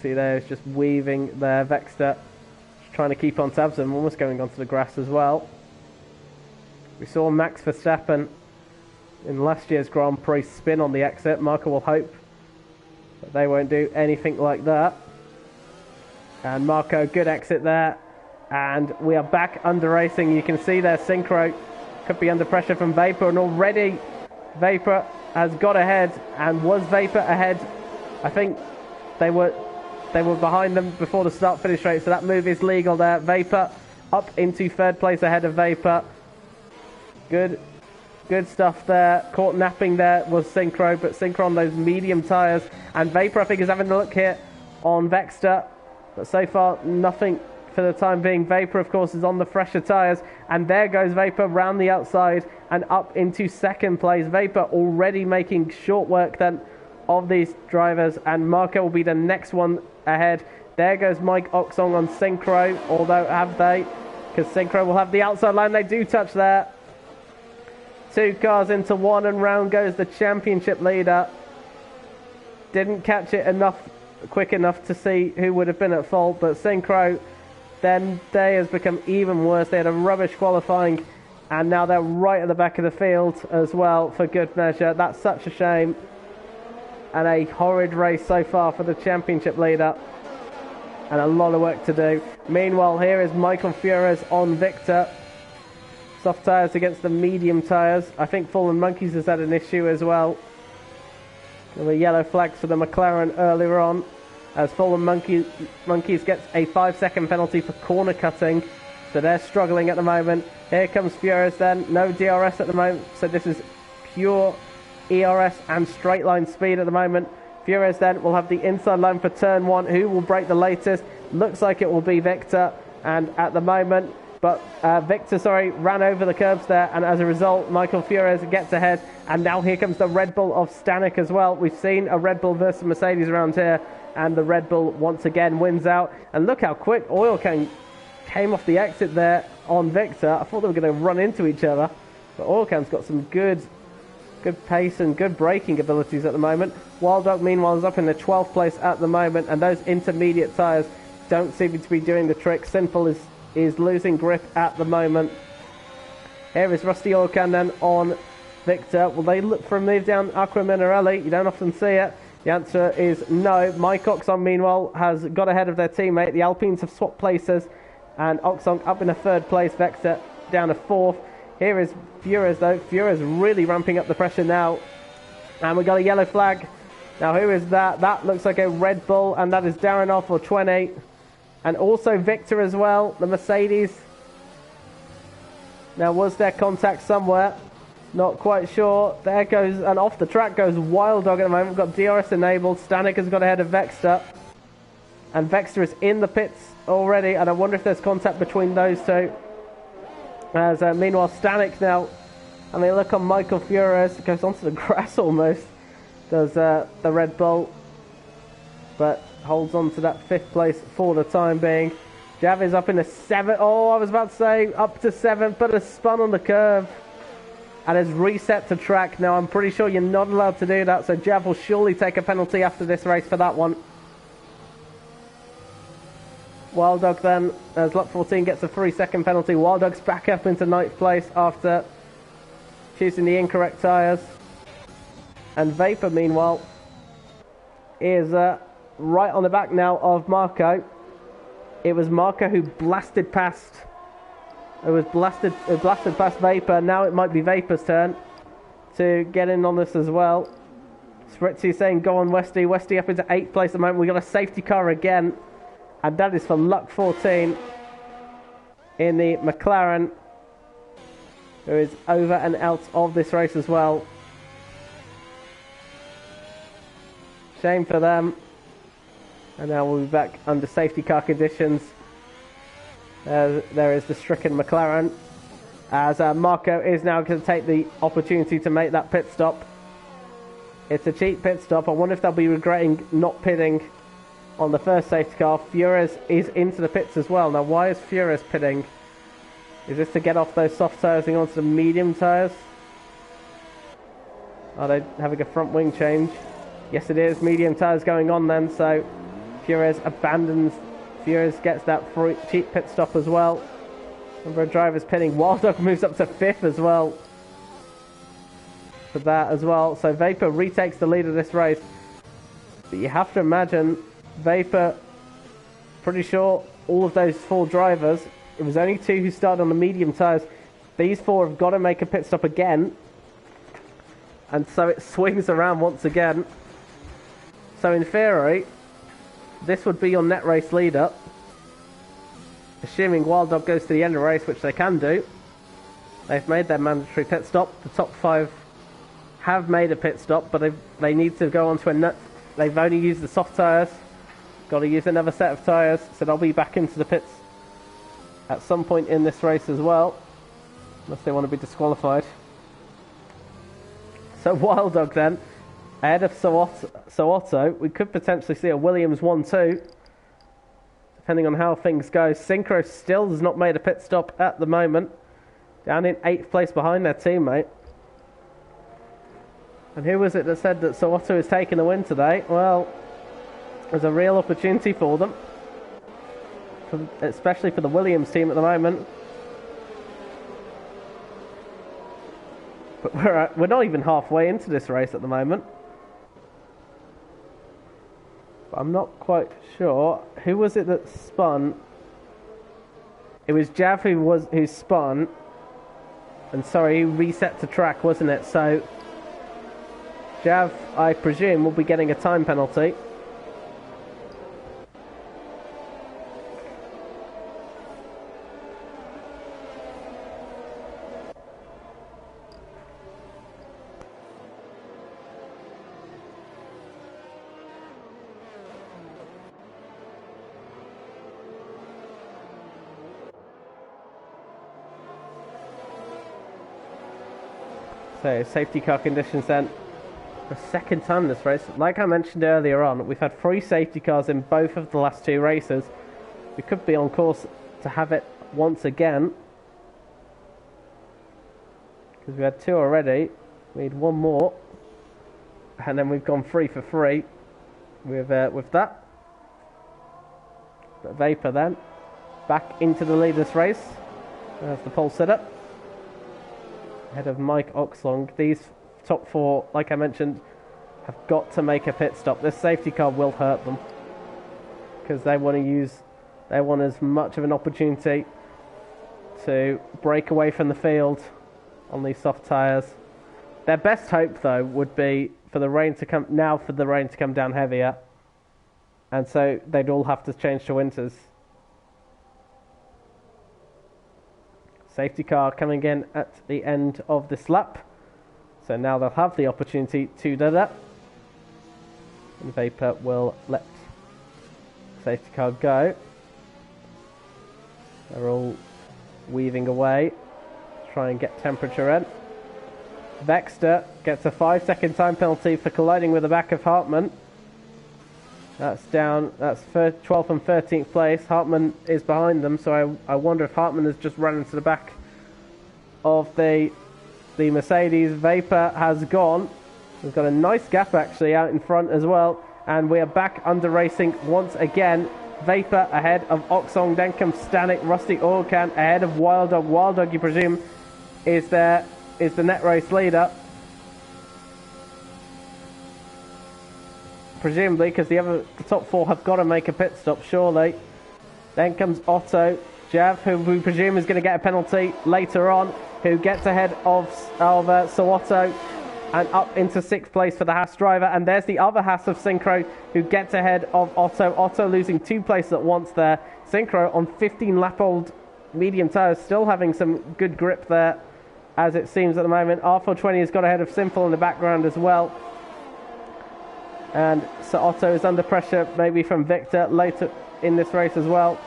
See there, it's just weaving there. Vexter trying to keep on tabs and almost going onto the grass as well. We saw Max Verstappen in last year's Grand Prix spin on the exit. Marco will hope that they won't do anything like that. And Marco, good exit there. And we are back under racing. You can see their Synchro could be under pressure from Vapor, and already Vapor has got ahead. And was Vapor ahead? I think they were behind them before the start-finish race, so that move is legal there. Vapor up into 3rd place ahead of Vapor. Good stuff there. Caught napping there was Synchro, but Synchro on those medium tyres. And Vapor, I think, is having a look here on Vexter, but so far nothing for the time being. Vapor, of course, is on the fresher tyres, and there goes Vapor round the outside and up into 2nd place. Vapor already making short work then of these drivers, and Marco will be the next one ahead. There goes Mike Oxong on Synchro, although have they? Because Synchro will have the outside line. They do touch there. 2 cars into 1, and round goes the championship leader. Didn't catch it quick enough to see who would have been at fault, but Synchro, their day has become even worse. They had a rubbish qualifying, and now they're right at the back of the field as well, for good measure. That's such a shame, and a horrid race so far for the championship leader, and a lot of work to do. Meanwhile, here is Michael Flores on Victor. Soft tyres against the medium tyres. I think Fallen Monkeys has had an issue as well. There were yellow flags for the McLaren earlier on, as Fallen Monkeys gets a 5-second penalty for corner cutting, so they're struggling at the moment. Here comes Flores then. No DRS at the moment, so this is pure ERS and straight line speed at the moment. Flores then will have the inside line for turn 1. Who will break the latest? Looks like it will be Victor, and at the moment, Victor ran over the curbs there, and as a result Michael Flores gets ahead. And now here comes the Red Bull of Stanek as well. We've seen a Red Bull versus Mercedes around here, and the Red Bull once again wins out. And look how quick Oil came off the exit there on Victor. I thought they were going to run into each other, but Orkan's got some good pace and good braking abilities at the moment. Wild Dog, meanwhile, is up in the 12th place at the moment, and those intermediate tyres don't seem to be doing the trick. Sinful is losing grip at the moment. Here is Rusty Orkan then on Victor. Will they look for a move down Aqua Minerelli? You don't often see it. The answer is no. Mike Oxon, meanwhile, has got ahead of their teammate. The Alpines have swapped places, and Oxon up in a 3rd place. Victor down to 4th. Here is Fures, though. Fures really ramping up the pressure now. And we got a yellow flag. Now, who is that? That looks like a Red Bull, and that is Darinoff for 20. And also Victor as well, the Mercedes. Now, was there contact somewhere? Not quite sure. There goes, and off the track goes Wild Dog at the moment. We've got DRS enabled. Stanek has got ahead of Vexter. And Vexter is in the pits already, and I wonder if there's contact between those two. As meanwhile, Stanek now, I mean, look on Michael Fures, goes onto the grass almost, does the Red Bull, but holds on to that 5th place for the time being. Jav is up in the 7th, I was about to say, up to 7th, but has spun on the curve and has reset to track. Now, I'm pretty sure you're not allowed to do that, so Jav will surely take a penalty after this race for that one. Wild Dog then, as lap 14 gets a 3-second penalty. Wild Dog's back up into 9th place after choosing the incorrect tyres. And Vapor, meanwhile, is right on the back now of Marco. It was Marco who blasted past. It was blasted past Vapor. Now it might be Vapor's turn to get in on this as well. Spritzy saying, go on, Westy. Westy up into 8th place at the moment. We got a safety car again. And that is for Luck 14 in the McLaren, who is over and out of this race as well. Shame for them. And now we'll be back under safety car conditions. There is the stricken McLaren. As Marco is now going to take the opportunity to make that pit stop. It's a cheap pit stop. I wonder if they'll be regretting not pitting on the first safety car. Fures is into the pits as well. Now, why is Fures pitting? Is this to get off those soft tyres and onto the medium tyres? Are they having a front wing change? Yes, it is. Medium tyres going on then, so Fures abandons. Fures gets that cheap pit stop as well. Number of drivers pitting. Wild Dog moves up to 5th as well for that as well. So Vapor retakes the lead of this race. But you have to imagine Vapor, pretty sure all of those 4 drivers, it was only 2 who started on the medium tyres. These 4 have got to make a pit stop again. And so it swings around once again. So in theory, this would be your net race leader. Assuming Wild Dog goes to the end of the race, which they can do. They've made their mandatory pit stop. The top 5 have made a pit stop, but they need to go on to a nut. They've only used the soft tyres. Got to use another set of tyres, so they'll be back into the pits at some point in this race as well, unless they want to be disqualified. So Wild Dog then, ahead of Sootto. We could potentially see a Williams 1-2, depending on how things go. Synchro still has not made a pit stop at the moment, down in 8th place behind their teammate. And who was it that said that Sootto is taking the win today? Well, there's a real opportunity for them, especially for the Williams team at the moment. But we're not even halfway into this race at the moment. But I'm not quite sure. Who was it that spun? It was Jav who spun. And sorry, he reset to track, wasn't it? So Jav, I presume, will be getting a time penalty. So, safety car conditions then. For the second time this race. Like I mentioned earlier on, we've had 3 safety cars in both of the last 2 races. We could be on course to have it once again. because we had 2 already. We need 1 more, and then we've gone 3 for 3 with that. But Vapor then back into the lead of this race. There's the pole setup ahead of Mike Oxlong. These top 4, like I mentioned, have got to make a pit stop. This safety car will hurt them because they want as much of an opportunity to break away from the field on these soft tyres. Their best hope, though, would be for the rain to come down heavier, and so they'd all have to change to winters. Safety car coming in at the end of this lap, so now they'll have the opportunity to do that. And Vapor will let safety car go. They're all weaving away, try and get temperature in. Vexter gets a 5-second time penalty for colliding with the back of Hartmann. That's 12th and 13th place. Hartmann is behind them, so I wonder if Hartmann has just run into the back of the Mercedes. Vapor has gone. We've got a nice gap actually out in front as well, and we are back under racing once again. Vapor ahead of Oxong, then comes Stanek, Rusty Orkan ahead of Wild Dog. Wild Dog, you presume, is the net race leader. Presumably, because the top 4 have got to make a pit stop, surely. Then comes Otto. Jav, who we presume is going to get a penalty later on, who gets ahead of Sootto and up into 6th place for the Haas driver. And there's the other Haas of Synchro, who gets ahead of Otto. Otto losing 2 places at once there. Synchro on 15-lap-old medium tyres, still having some good grip there, as it seems at the moment. R420 has got ahead of Simple in the background as well. And so Otto is under pressure, maybe from Victor later in this race as well.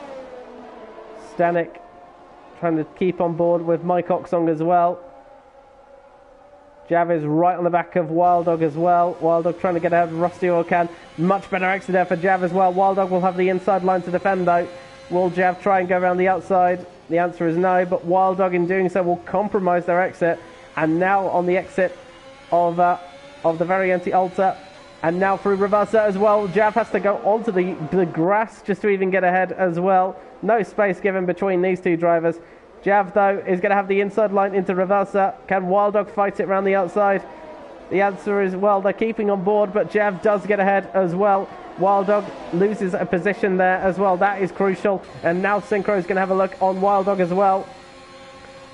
Stanek trying to keep on board with Mike Oxong as well. Jav is right on the back of Wild Dog as well. Wild Dog trying to get ahead of Rusty Orkan. Much better exit there for Jav as well. Wild Dog will have the inside line to defend though. Will Jav try and go around the outside? The answer is no, but Wild Dog in doing so will compromise their exit. And now on the exit of the Variante Alta, and now through Reversa as well. Jav has to go onto the grass just to even get ahead as well. No space given between these 2 drivers. Jav, though, is going to have the inside line into Reversa. Can Wild Dog fight it around the outside? The answer is, well, they're keeping on board, but Jav does get ahead as well. Wild Dog loses a position there as well. That is crucial. And now Synchro is going to have a look on Wild Dog as well.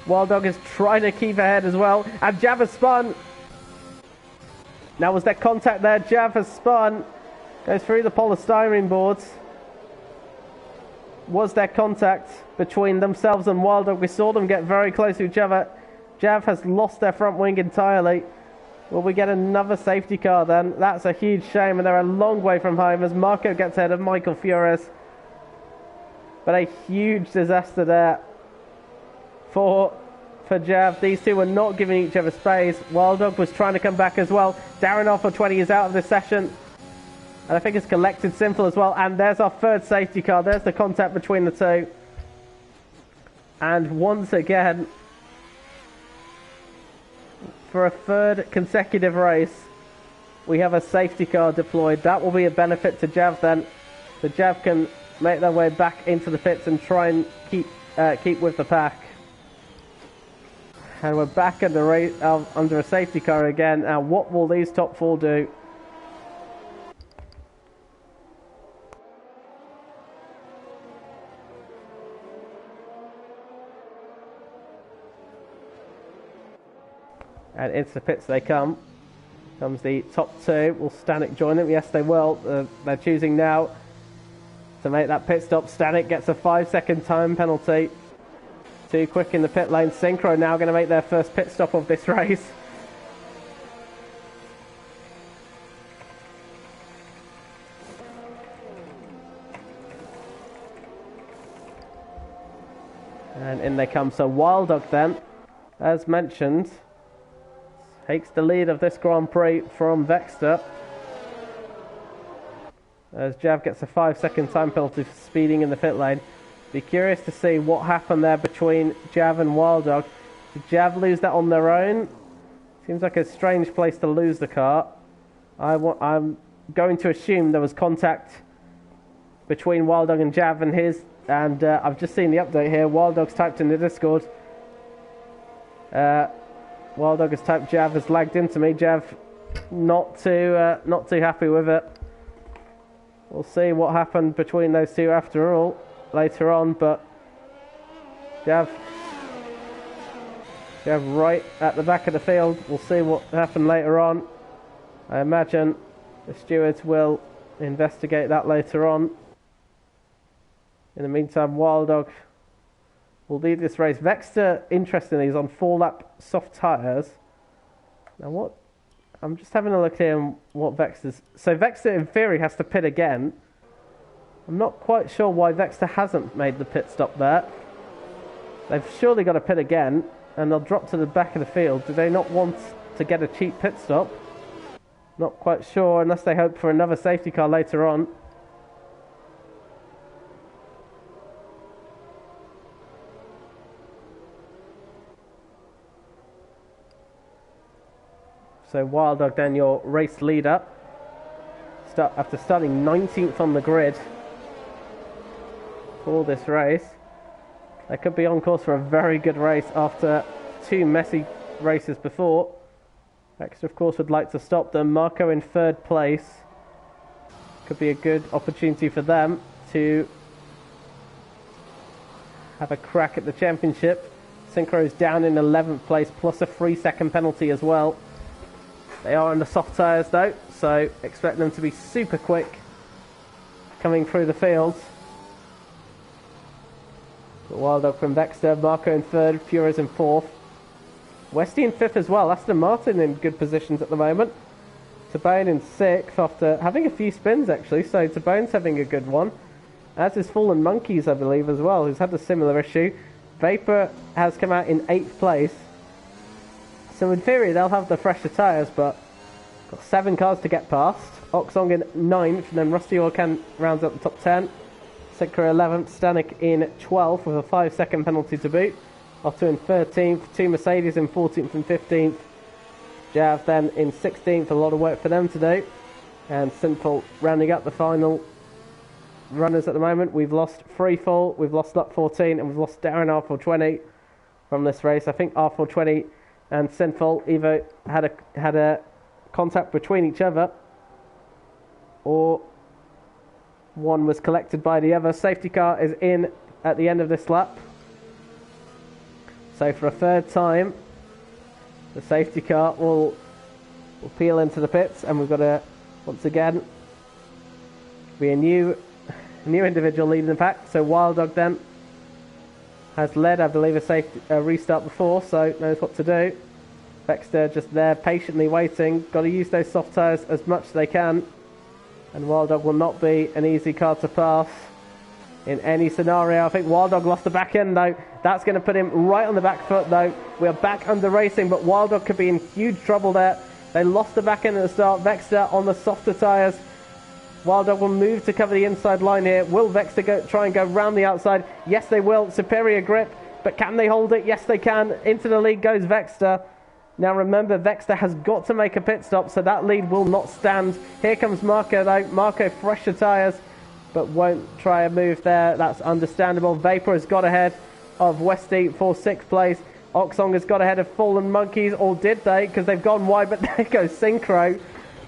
Wild Dog is trying to keep ahead as well. And Jav has spun. Now, was there contact there? Jav has spun. Goes through the polystyrene boards. Was there contact between themselves and Wild Dog? We saw them get very close to each other. Jav has lost their front wing entirely. Will we get another safety car then? That's a huge shame, and they're a long way from home as Marco gets ahead of Michael Flores. But a huge disaster there for Jav. These 2 were not giving each other space. Wild Dog was trying to come back as well. Darren Alpha 20 is out of this session. And I think it's collected Simple as well. And there's our 3rd safety car. There's the contact between the 2. And once again, for a 3rd consecutive race, we have a safety car deployed. That will be a benefit to Jav then. So Jav can make their way back into the pits and try and keep with the pack. And we're back under a safety car again. Now, what will these top 4 do? And into the pits they come. Comes the top 2. Will Stanek join them? Yes, they will. They're choosing now to make that pit stop. Stanek gets a 5-second time penalty. Too quick in the pit lane. Synchro now going to make their first pit stop of this race. And in they come. So Wild Dog then, as mentioned, takes the lead of this Grand Prix from Vexter. As Jav gets a 5-second time penalty for speeding in the pit lane. Be curious to see what happened there between Jav and Wild Dog. Did Jav lose that on their own? Seems like a strange place to lose the car. I'm going to assume there was contact between Wild Dog and Jav and his, and I've just seen the update here. Wild Dog's typed in the Discord. Wild Dog has typed Jav has lagged into me. Jav not too happy with it. We'll see what happened between those two after all later on, but Jav right at the back of the field. We'll see what happened later on. I imagine the stewards will investigate that later on. In the meantime, Wild Dog will lead this race. Vexter, interestingly, is on 4-lap soft tyres. Now what? I'm just having a look here on what Vexter's... So Vexter, in theory, has to pit again. I'm not quite sure why Vexter hasn't made the pit stop there. They've surely got to pit again, and they'll drop to the back of the field. Do they not want to get a cheap pit stop? Not quite sure, unless they hope for another safety car later on. So Wild Dog then your race leader. After starting 19th on the grid for this race. They could be on course for a very good race after two messy races before. Vexter, of course, would like to stop them. Marco in 3rd place. Could be a good opportunity for them to have a crack at the championship. Synchro's down in 11th place, plus a 3-second penalty as well. They are on the soft tyres though, so expect them to be super quick coming through the fields. But Wild Dog from Vexter, Marco in 3rd, Furious in 4th. Westy in 5th as well. Aston Martin in good positions at the moment. Tabone in 6th after having a few spins actually, so Tabone's having a good one. As is Fallen Monkeys, I believe, as well, who's had a similar issue. Vapor has come out in 8th place. So in theory they'll have the fresher tyres, but got 7 cars to get past. Oxong in 9th, and then Rusty Orkan rounds up the top 10. Sikra 11th, Stanek in 12th with a 5-second penalty to boot. Otto in 13th, 2 Mercedes in 14th and 15th. Jav then in 16th, a lot of work for them to do. And Sinful rounding up the final runners at the moment. We've lost Freefall, we've lost Luck 14, and we've lost Darren R420 from this race. I think R420 and Sinful either had a contact between each other, or one was collected by the other. Safety car is in at the end of this lap. So for a 3rd time, the safety car will peel into the pits, and we've got to once again be a new individual leading the pack. So Wild Dog then has led, I believe, a restart before, so knows what to do. Vexter just there patiently waiting. Got to use those soft tyres as much as they can. And Wild Dog will not be an easy car to pass in any scenario. I think Wild Dog lost the back end though. That's going to put him right on the back foot though. We are back under racing, but Wild Dog could be in huge trouble there. They lost the back end at the start. Vexter on the softer tyres. Wild Dog will move to cover the inside line here. Will Vexter try and go round the outside? Yes, they will. Superior grip, but can they hold it? Yes, they can. Into the lead goes Vexter. Now remember, Vexter has got to make a pit stop, so that lead will not stand. Here comes Marco though. Marco fresher tyres, but won't try a move there. That's understandable. Vapor has got ahead of Westy for 6th place. Oxong has got ahead of Fallen Monkeys, or did they? Because they've gone wide, but there goes Synchro.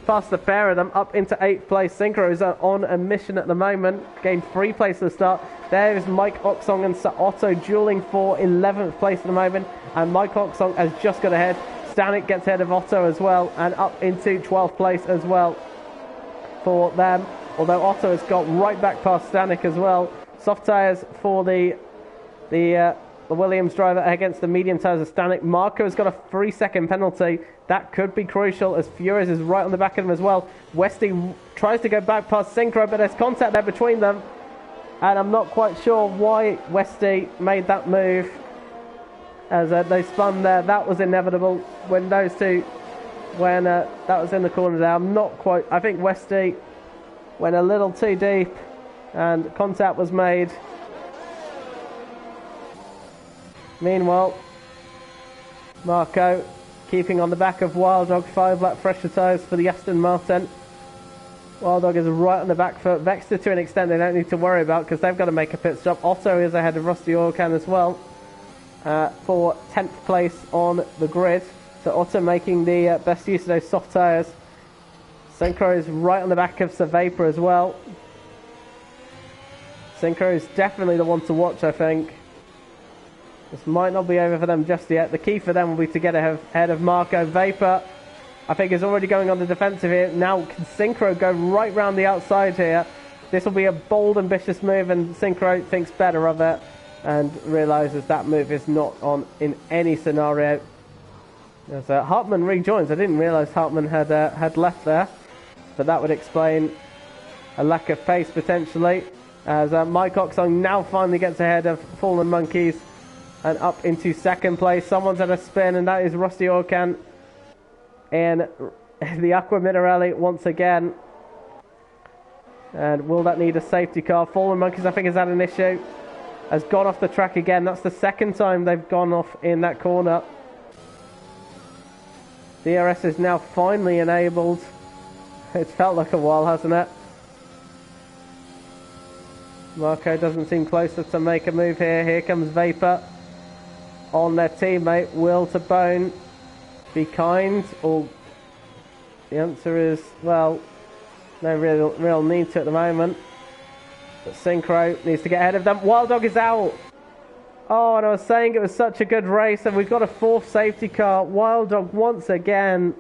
Past the pair of them, up into 8th place. Synchro is on a mission at the moment. Gained 3 places at the start. There is Mike Oxong and Sir Otto dueling for 11th place at the moment. And Mike Oxong has just got ahead. Stanek gets ahead of Otto as well, and up into 12th place as well for them. Although Otto has got right back past Stanek as well. Soft tyres for the Williams driver against the medium tyres of Stanek. Marco has got a 3-second penalty. That could be crucial, as Furious is right on the back of him as well. Westy tries to go back past Synchro, but there's contact there between them. And I'm not quite sure why Westy made that move. As they spun there, that was inevitable when those two, when that was in the corner there. I'm not quite, I think Westy went a little too deep and contact was made. Meanwhile, Marco keeping on the back of Wild Dog, 5 lap fresher tyres for the Aston Martin. Wild Dog is right on the back foot. Vexter to an extent they don't need to worry about because they've got to make a pit stop. Otto is ahead of Rusty Orkan as well for 10th place on the grid. So Otto making the best use of those soft tyres. Synchro is right on the back of Sir Vapor as well. Synchro is definitely the one to watch, I think. This might not be over for them just yet. The key for them will be to get ahead of Marco. Vapor, I think, is already going on the defensive here. Now can Synchro go right round the outside here? This will be a bold, ambitious move, and Synchro thinks better of it and realises that move is not on in any scenario. As Hartmann rejoins. I didn't realise Hartmann had left there, but that would explain a lack of pace potentially. As Mike Oxong now finally gets ahead of Fallen Monkeys and up into second place. Someone's had a spin, and that is Rusty Orkan and the Aqua Minerale once again. And will that need a safety car? Fallen Monkeys, I think, has had an issue. Has gone off the track again. That's the second time they've gone off in that corner. DRS is now finally enabled. It's felt like a while, hasn't it? Marco doesn't seem closer to make a move here. Here comes Vapor on their teammate. Will to Bone be kind? Or the answer is, well, no real need to at the moment. But Synchro needs to get ahead of them. Wild Dog is out. Oh, and I was saying it was such a good race, and we've got a 4th safety car. Wild Dog once again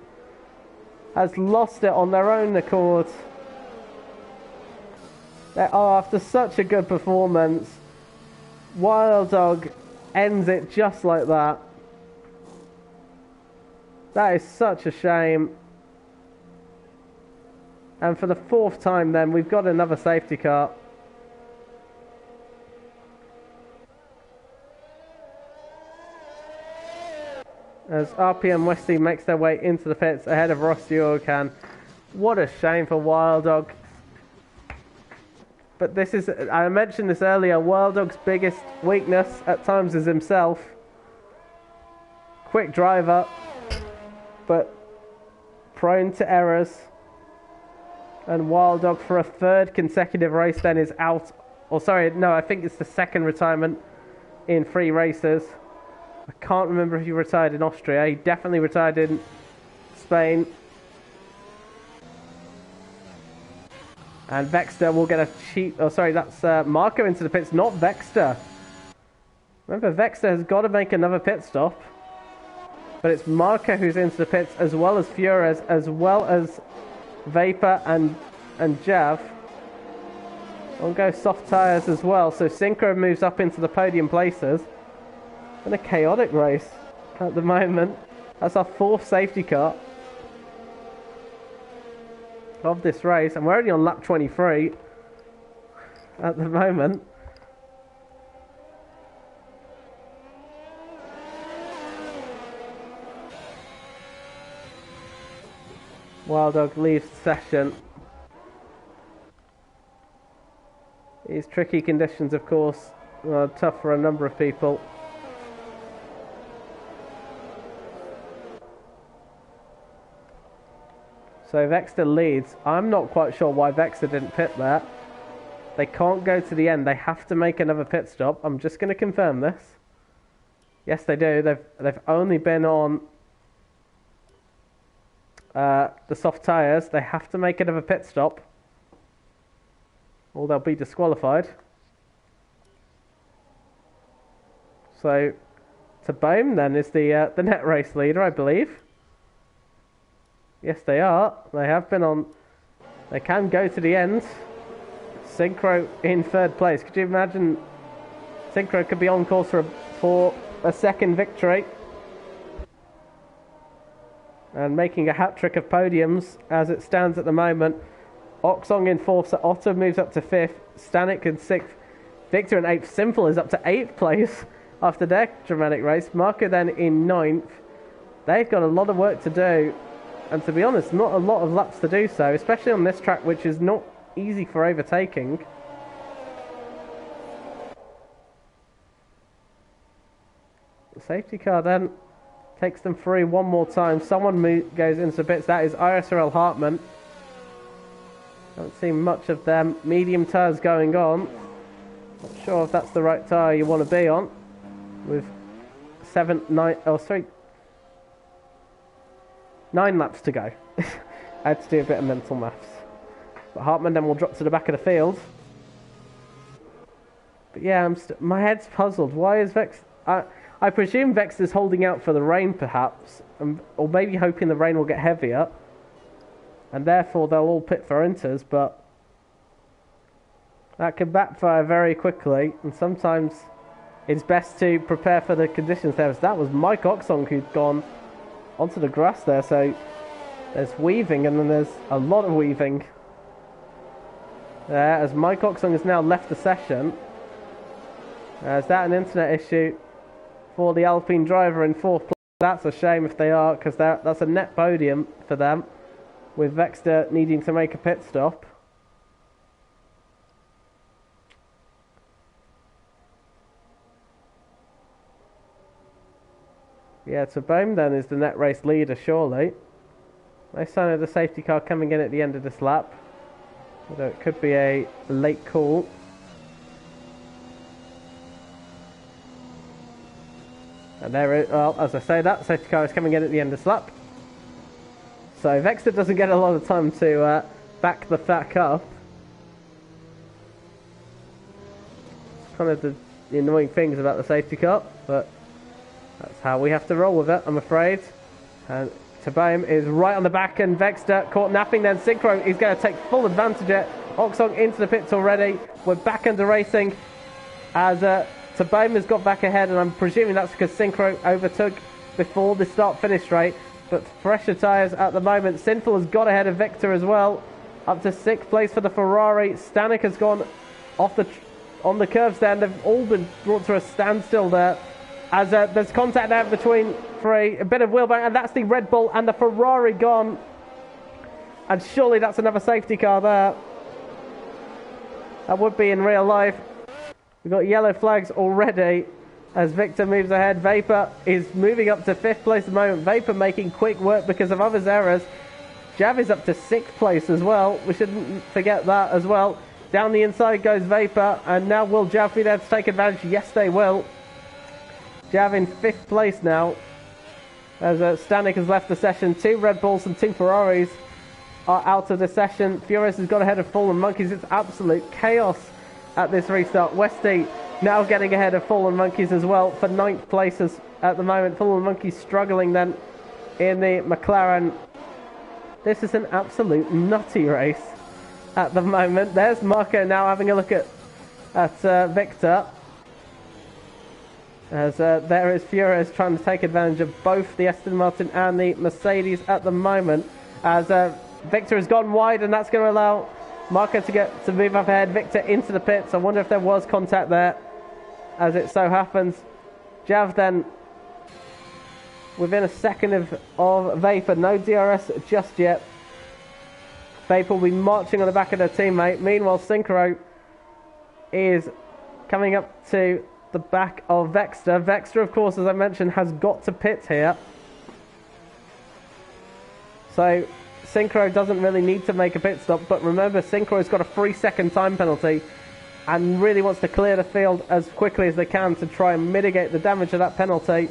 has lost it on their own accord. After such a good performance, Wild Dog ends it just like that. That is such a shame. And for the 4th time then, we've got another safety car. As RPM Westy makes their way into the pits ahead of Rusty Orkan. What a shame for Wild Dog. But this is, I mentioned this earlier, Wild Dog's biggest weakness at times is himself. Quick driver, but prone to errors. And Wild Dog for a 3rd consecutive race then is out. Or sorry, no, I think it's the 2nd retirement in 3 races. I can't remember if he retired in Austria. He definitely retired in Spain. And Vexter will get a cheap... Oh, sorry, that's Marco into the pits, not Vexter. Remember, Vexter has got to make another pit stop. But it's Marco who's into the pits, as well as Fures, as well as Vapor and Jav. On go soft tyres as well. So Synchro moves up into the podium places. And a chaotic race at the moment. That's our 4th safety car of this race, and we're only on lap 23 at the moment. Wild Dog leaves session. These tricky conditions, of course, are tough for a number of people. So Vexter leads. I'm not quite sure why Vexter didn't pit there. They can't go to the end. They have to make another pit stop. I'm just going to confirm this. Yes, they do. They've only been on the soft tyres. They have to make another pit stop, or they'll be disqualified. So, Tabome then is the net race leader, I believe. Yes, they are. They have been on... They can go to the end. Synchro in 3rd place. Could you imagine Synchro could be on course for a 2nd victory? And making a hat-trick of podiums as it stands at the moment. Oxong in 4th, so Otto moves up to 5th. Stanek in 6th. Victor in 8th. Simple is up to 8th place after their dramatic race. Marco then in 9th. They've got a lot of work to do. And to be honest, not a lot of laps to do so, especially on this track, which is not easy for overtaking. The safety car then Takes them free one more time. Someone goes into bits. That is ISRL Hartman. Haven't seen much of them. Medium tyres going on. Not sure if that's the right tyre you want to be on. With 9 laps to go. I had to do a bit of mental maths. But Hartman then will drop to the back of the field. But yeah, my head's puzzled. Why is Vex... I presume Vex is holding out for the rain, perhaps. Or maybe hoping the rain will get heavier. And therefore they'll all pit for inters, but... that could backfire very quickly. And sometimes it's best to prepare for the conditions there. That was Mike Oxong who'd gone onto the grass there, so... there's weaving, and then there's a lot of weaving there, as Mike Oxong has now left the session. Is that an internet issue for the Alpine driver in 4th place? That's a shame if they are, because that's a net podium for them, with Vexter needing to make a pit stop. Yeah, Tabome then is the net race leader, surely. No sign of the safety car coming in at the end of this lap. Although it could be a late call. And there it, well, as I say, that safety car is coming in at the end of this lap. So Vexter doesn't get a lot of time to back the back up. It's kind of the annoying things about the safety car, but that's how we have to roll with it, I'm afraid. And Tabome is right on the back, and Vexter caught napping. Then Synchro is going to take full advantage of it. Oxong into the pits already. We're back into racing as Tabome has got back ahead, and I'm presuming that's because Synchro overtook before the start-finish straight. But fresher tyres at the moment. Sinful has got ahead of Victor as well, up to 6th place for the Ferrari. Stanek has gone off on the curves there, and they've all been brought to a standstill there. As there's contact now between three, a bit of wheel bang, and that's the Red Bull and the Ferrari gone. And surely that's another safety car there. That would be in real life. We've got yellow flags already as Victor moves ahead. Vapor is moving up to 5th place at the moment. Vapor making quick work because of others' errors. Jav is up to 6th place as well. We shouldn't forget that as well. Down the inside goes Vapor, and now will Jav be there to take advantage? Yes, they will. Jav in 5th place now, as Stanek has left the session. 2 Red Bulls and 2 Ferraris are out of the session. Furious has got ahead of Fallen Monkeys. It's absolute chaos at this restart. Westy now getting ahead of Fallen Monkeys as well for 9th places at the moment. Fallen Monkeys struggling then in the McLaren. This is an absolute nutty race at the moment. There's Marco now having a look at Victor. As there is Furious trying to take advantage of both the Aston Martin and the Mercedes at the moment. As Victor has gone wide, and that's going to allow Marco to move up ahead. Victor into the pits. I wonder if there was contact there, as it so happens. Jav then within a second of Vapor. No DRS just yet. Vapor will be marching on the back of their teammate. Meanwhile, Synchro is coming up to the back of Vexter. Vexter, of course, as I mentioned, has got to pit here. So Synchro doesn't really need to make a pit stop, but remember, Synchro's got a 3-second time penalty and really wants to clear the field as quickly as they can to try and mitigate the damage of that penalty.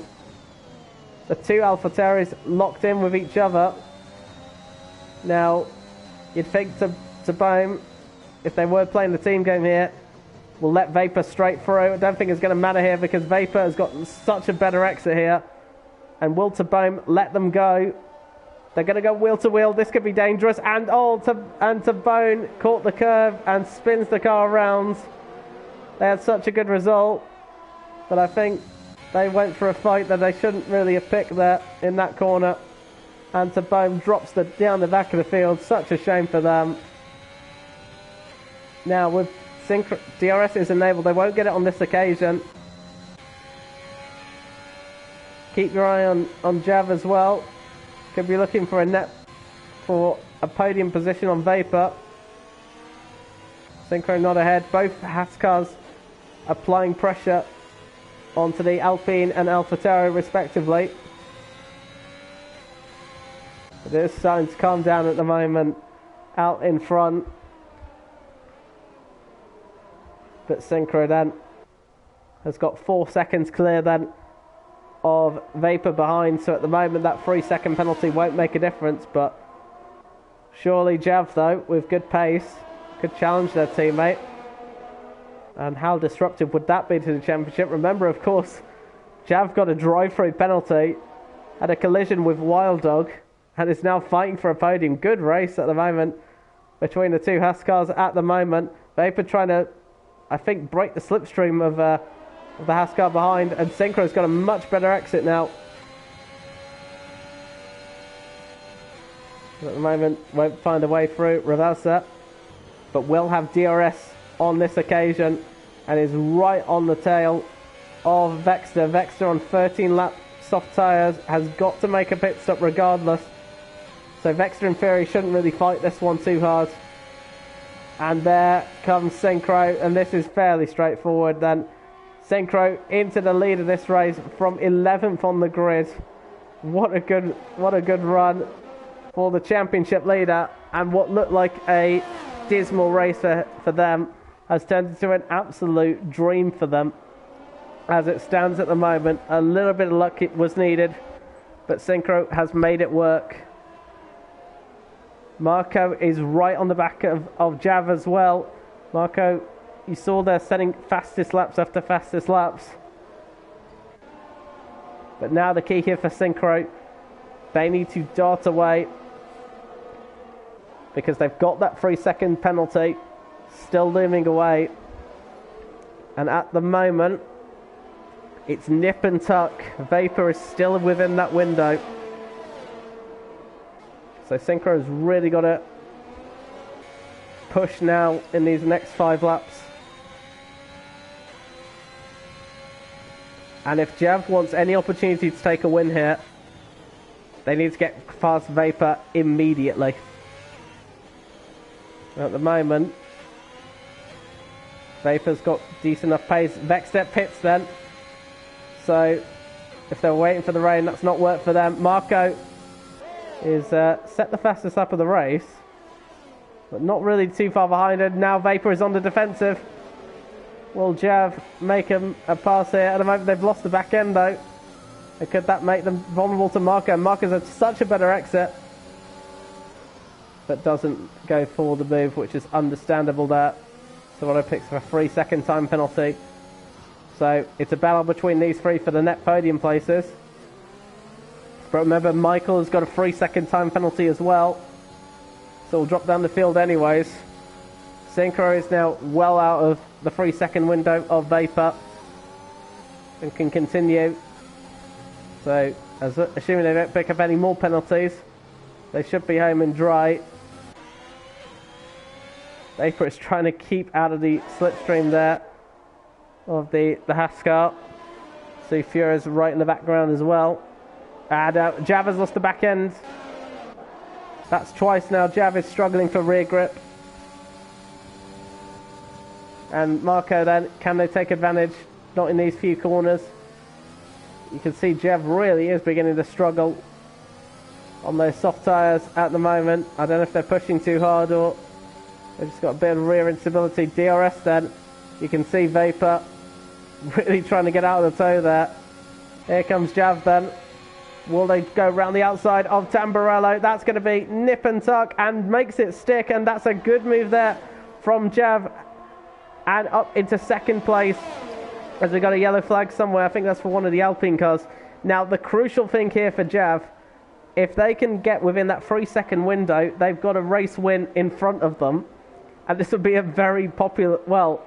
The 2 AlphaTauris locked in with each other. Now, you'd think to Bohm, if they were playing the team game here, we'll let Vapor straight through. I don't think it's going to matter here because Vapor has got such a better exit here. And will to Bohm let them go. They're going to go wheel to wheel. This could be dangerous. And Tabone caught the curve and spins the car around. They had such a good result, but I think they went for a fight that they shouldn't really have picked there in that corner. And Tabone drops down the back of the field. Such a shame for them. Now with DRS is enabled. They won't get it on this occasion. Keep your eye on Jav as well. Could be looking for a podium position on Vapor. Synchro not ahead. Both Haas cars applying pressure onto the Alpine and AlphaTauri respectively. It is starting to calm down at the moment, out in front. But Synchro then has got 4 seconds clear then of Vapor behind. So at the moment that 3-second penalty won't make a difference. But surely Jav, though, with good pace, could challenge their teammate. And how disruptive would that be to the championship? Remember, of course, Jav got a drive-through penalty, had a collision with Wild Dog, and is now fighting for a podium. Good race at the moment between the two Haskars at the moment. Vapor trying to, I think, break the slipstream of the Haskar behind, and Synchro's got a much better exit now. At the moment, won't find a way through Ravasa, but will have DRS on this occasion, and is right on the tail of Vexter. Vexter on 13 lap soft tyres has got to make a pit stop regardless. So Vexter in theory shouldn't really fight this one too hard. And there comes Synchro, and this is fairly straightforward then. Synchro into the lead of this race from 11th on the grid. What a good run for the championship leader, and what looked like a dismal race for them has turned into an absolute dream for them. As it stands at the moment, a little bit of luck was needed, but Synchro has made it work. Marco is right on the back of Jav as well. Marco, you saw they're setting fastest laps after fastest laps. But now the key here for Synchro, they need to dart away, because they've got that 3-second penalty still looming away. And at the moment, it's nip and tuck. Vapor is still within that window. So Synchro has really got to push now in these next 5 laps. And if Jav wants any opportunity to take a win here, they need to get past Vapor immediately. At the moment, Vapor's got decent enough pace. Vexter pits then. So if they're waiting for the rain, that's not worked for them. Marco is set the fastest lap of the race, but not really too far behind it. Now Vapor is on the defensive. Will Jav make him a pass here? At the moment they've lost the back end though. And could that make them vulnerable to Marco? Marco's had such a better exit, but doesn't go for the move, which is understandable there. So Otto picks for a 3-second time penalty. So it's a battle between these three for the net podium places. But remember, Michael has got a 3-second time penalty as well, so we'll drop down the field anyways. Synchro is now well out of the 3-second window of Vapor and can continue. So, assuming they don't pick up any more penalties, they should be home and dry. Vapor is trying to keep out of the slipstream there of the Haskar. See Fura's right in the background as well. And Jav has lost the back end. That's twice now. Jav is struggling for rear grip. And Marco then, can they take advantage? Not in these few corners. You can see Jav really is beginning to struggle on those soft tyres at the moment. I don't know if they're pushing too hard or they've just got a bit of rear instability. DRS then. You can see Vapor really trying to get out of the toe there. Here comes Jav then. Will they go around the outside of Tamburello? That's going to be nip and tuck and makes it stick, and that's a good move there from Jav. And up into second place as we got a yellow flag somewhere. I think that's for one of the Alpine cars. Now the crucial thing here for Jav, if they can get within that 3-second window, they've got a race win in front of them. And this would be a very popular, well,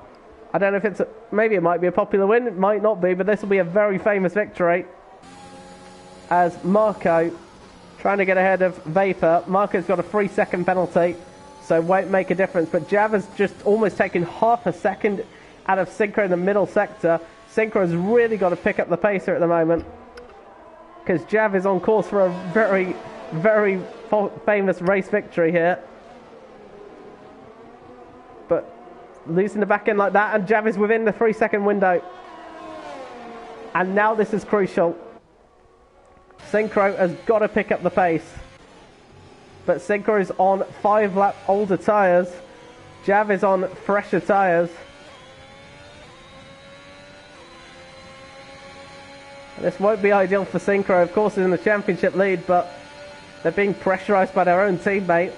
I don't know if it's, maybe it might be a popular win, it might not be, but this will be a very famous victory. As Marco trying to get ahead of Vapor. Marco's got a 3-second penalty, so won't make a difference. But Jav has just almost taken half a second out of Synchro in the middle sector. Synchro has really got to pick up the pace here at the moment, because Jav is on course for a very, very famous race victory here. But losing the back end like that, and Jav is within the 3-second window. And now this is crucial. Synchro has got to pick up the pace. but Synchro is on 5 lap older tyres. Jav is on fresher tyres. This won't be ideal for Synchro. Of course, it's in the championship lead, but they're being pressurised by their own teammate.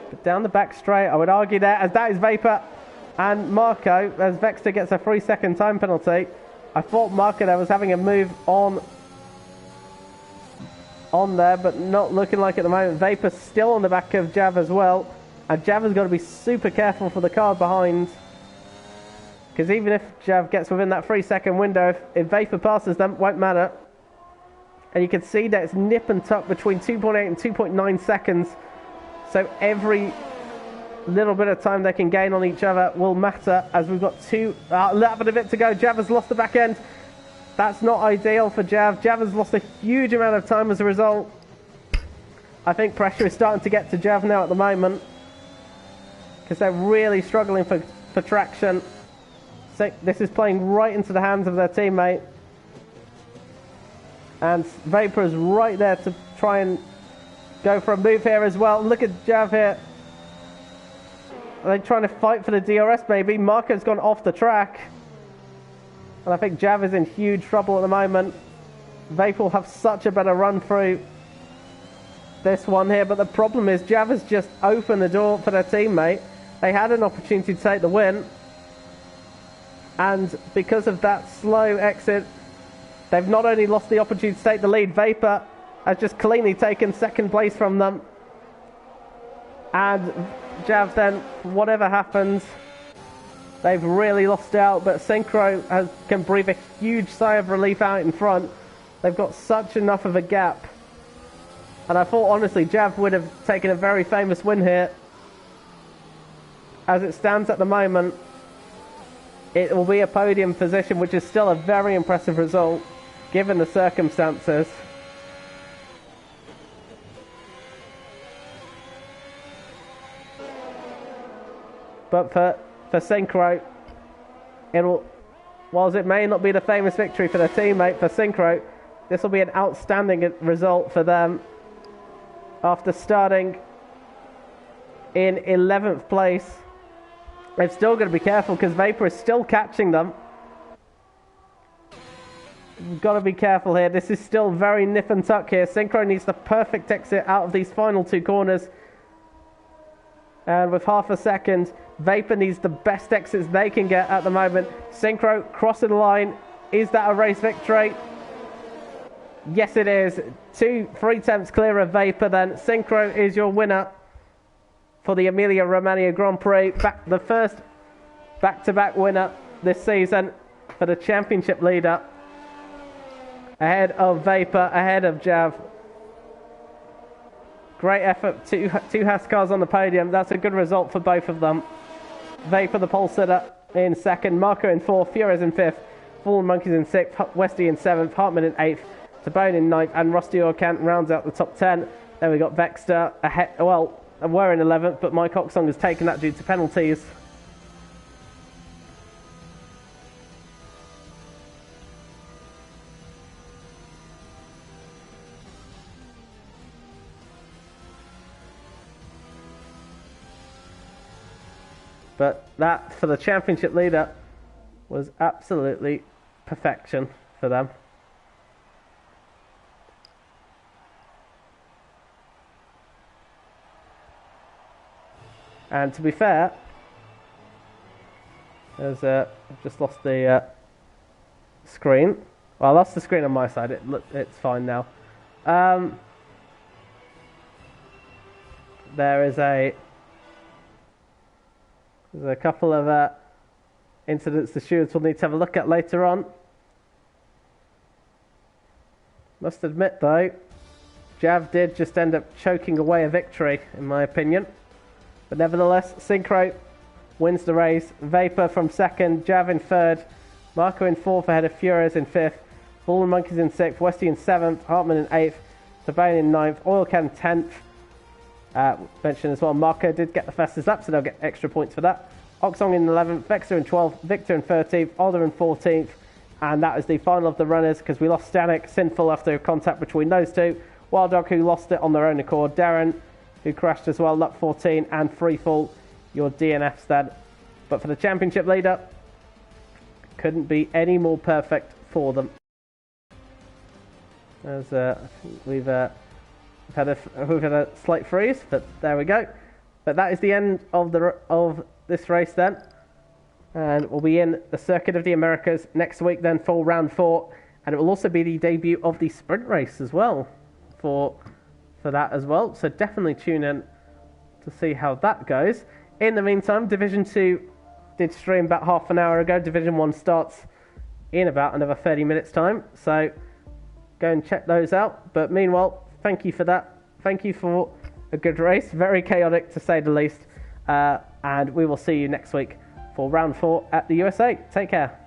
But down the back straight, I would argue there, as that is Vapor and Marco, as Vexter gets a 3-second time penalty. I thought Marco there was having a move on there, but not looking like at the moment. Vapor's still on the back of Jav as well, and Jav has got to be super careful for the car behind, because even if Jav gets within that 3-second window, if Vapor passes them, it won't matter. And you can see that it's nip and tuck between 2.8 and 2.9 seconds, so every little bit of time they can gain on each other will matter, as we've got a little bit of it to go. Jav has lost the back end. That's not ideal for Jav. Jav has lost a huge amount of time as a result. I think pressure is starting to get to Jav now at the moment, because they're really struggling for traction. So this is playing right into the hands of their teammate. And Vapor is right there to try and go for a move here as well. Look at Jav here. Are they trying to fight for the DRS maybe? Marco's gone off the track. And I think Jav is in huge trouble at the moment. Vapor will have such a better run through this one here. But the problem is Jav has just opened the door for their teammate. They had an opportunity to take the win. And because of that slow exit, they've not only lost the opportunity to take the lead, Vapor has just cleanly taken second place from them. And Jav then, whatever happens, they've really lost out. But Synchro can breathe a huge sigh of relief out in front. They've got such enough of a gap. And I thought, honestly, Jav would have taken a very famous win here. As it stands at the moment, it will be a podium position, which is still a very impressive result, given the circumstances. But for Synchro, whilst it may not be the famous victory for their teammate, for Synchro, this will be an outstanding result for them. After starting in 11th place, they've still got to be careful because Vapor is still catching them. You've got to be careful here. This is still very nip and tuck here. Synchro needs the perfect exit out of these final 2 corners. And with half a second, Vapor needs the best exits they can get at the moment. Synchro crossing the line. Is that a race victory? Yes, it is. 3 attempts clear of Vapor then. Synchro is your winner for the Emilia Romagna Grand Prix. The first back-to-back winner this season for the championship leader. Ahead of Vapor, ahead of Jav. Great effort, two Haas cars on the podium. That's a good result for both of them. Vapor, the pole sitter, in second. Marco in 4th. Furious in 5th. Fallen Monkeys in 6th. Westy in 7th. Hartman in 8th. Tabone in 9th. And Rusty Orkant rounds out the top 10. Then we got Vexter ahead. Well, we're in 11th, but Mike Oxong has taken that due to penalties. But that, for the championship leader, was absolutely perfection for them. And to be fair, I've just lost the screen. Well, I lost the screen on my side. It's fine now. There's a couple of incidents the stewards will need to have a look at later on. Must admit, though, Jav did just end up choking away a victory, in my opinion. But nevertheless, Synchro wins the race. Vapor from 2nd, Jav in 3rd, Marco in 4th ahead of Furious in 5th, Fallen Monkeys in 6th, Westy in 7th, Hartman in 8th, Tabane in 9th, Oilcan 10th. Mention as well, Marco did get the fastest lap, so they'll get extra points for that. Oxong in 11th, Vexter in 12th, Victor in 13th, Alder in 14th, and that is the final of the runners because we lost Stanek, Sinful after contact between those two. Wild Dog, who lost it on their own accord. Darren, who crashed as well, lap 14, and Freefall, your DNFs then. But for the championship leader, couldn't be any more perfect for them. As we've had a slight freeze, but there we go. But that is the end of this race then, and we'll be in the Circuit of the Americas next week then for round 4, and it will also be the debut of the sprint race as well for that as well. So definitely tune in to see how that goes. In the meantime, Division 2 did stream about half an hour ago. Division 1 starts in about another 30 minutes time, so go and check those out. But meanwhile, thank you for that. Thank you for a good race. Very chaotic to say the least. And we will see you next week for round 4 at the USA. Take care.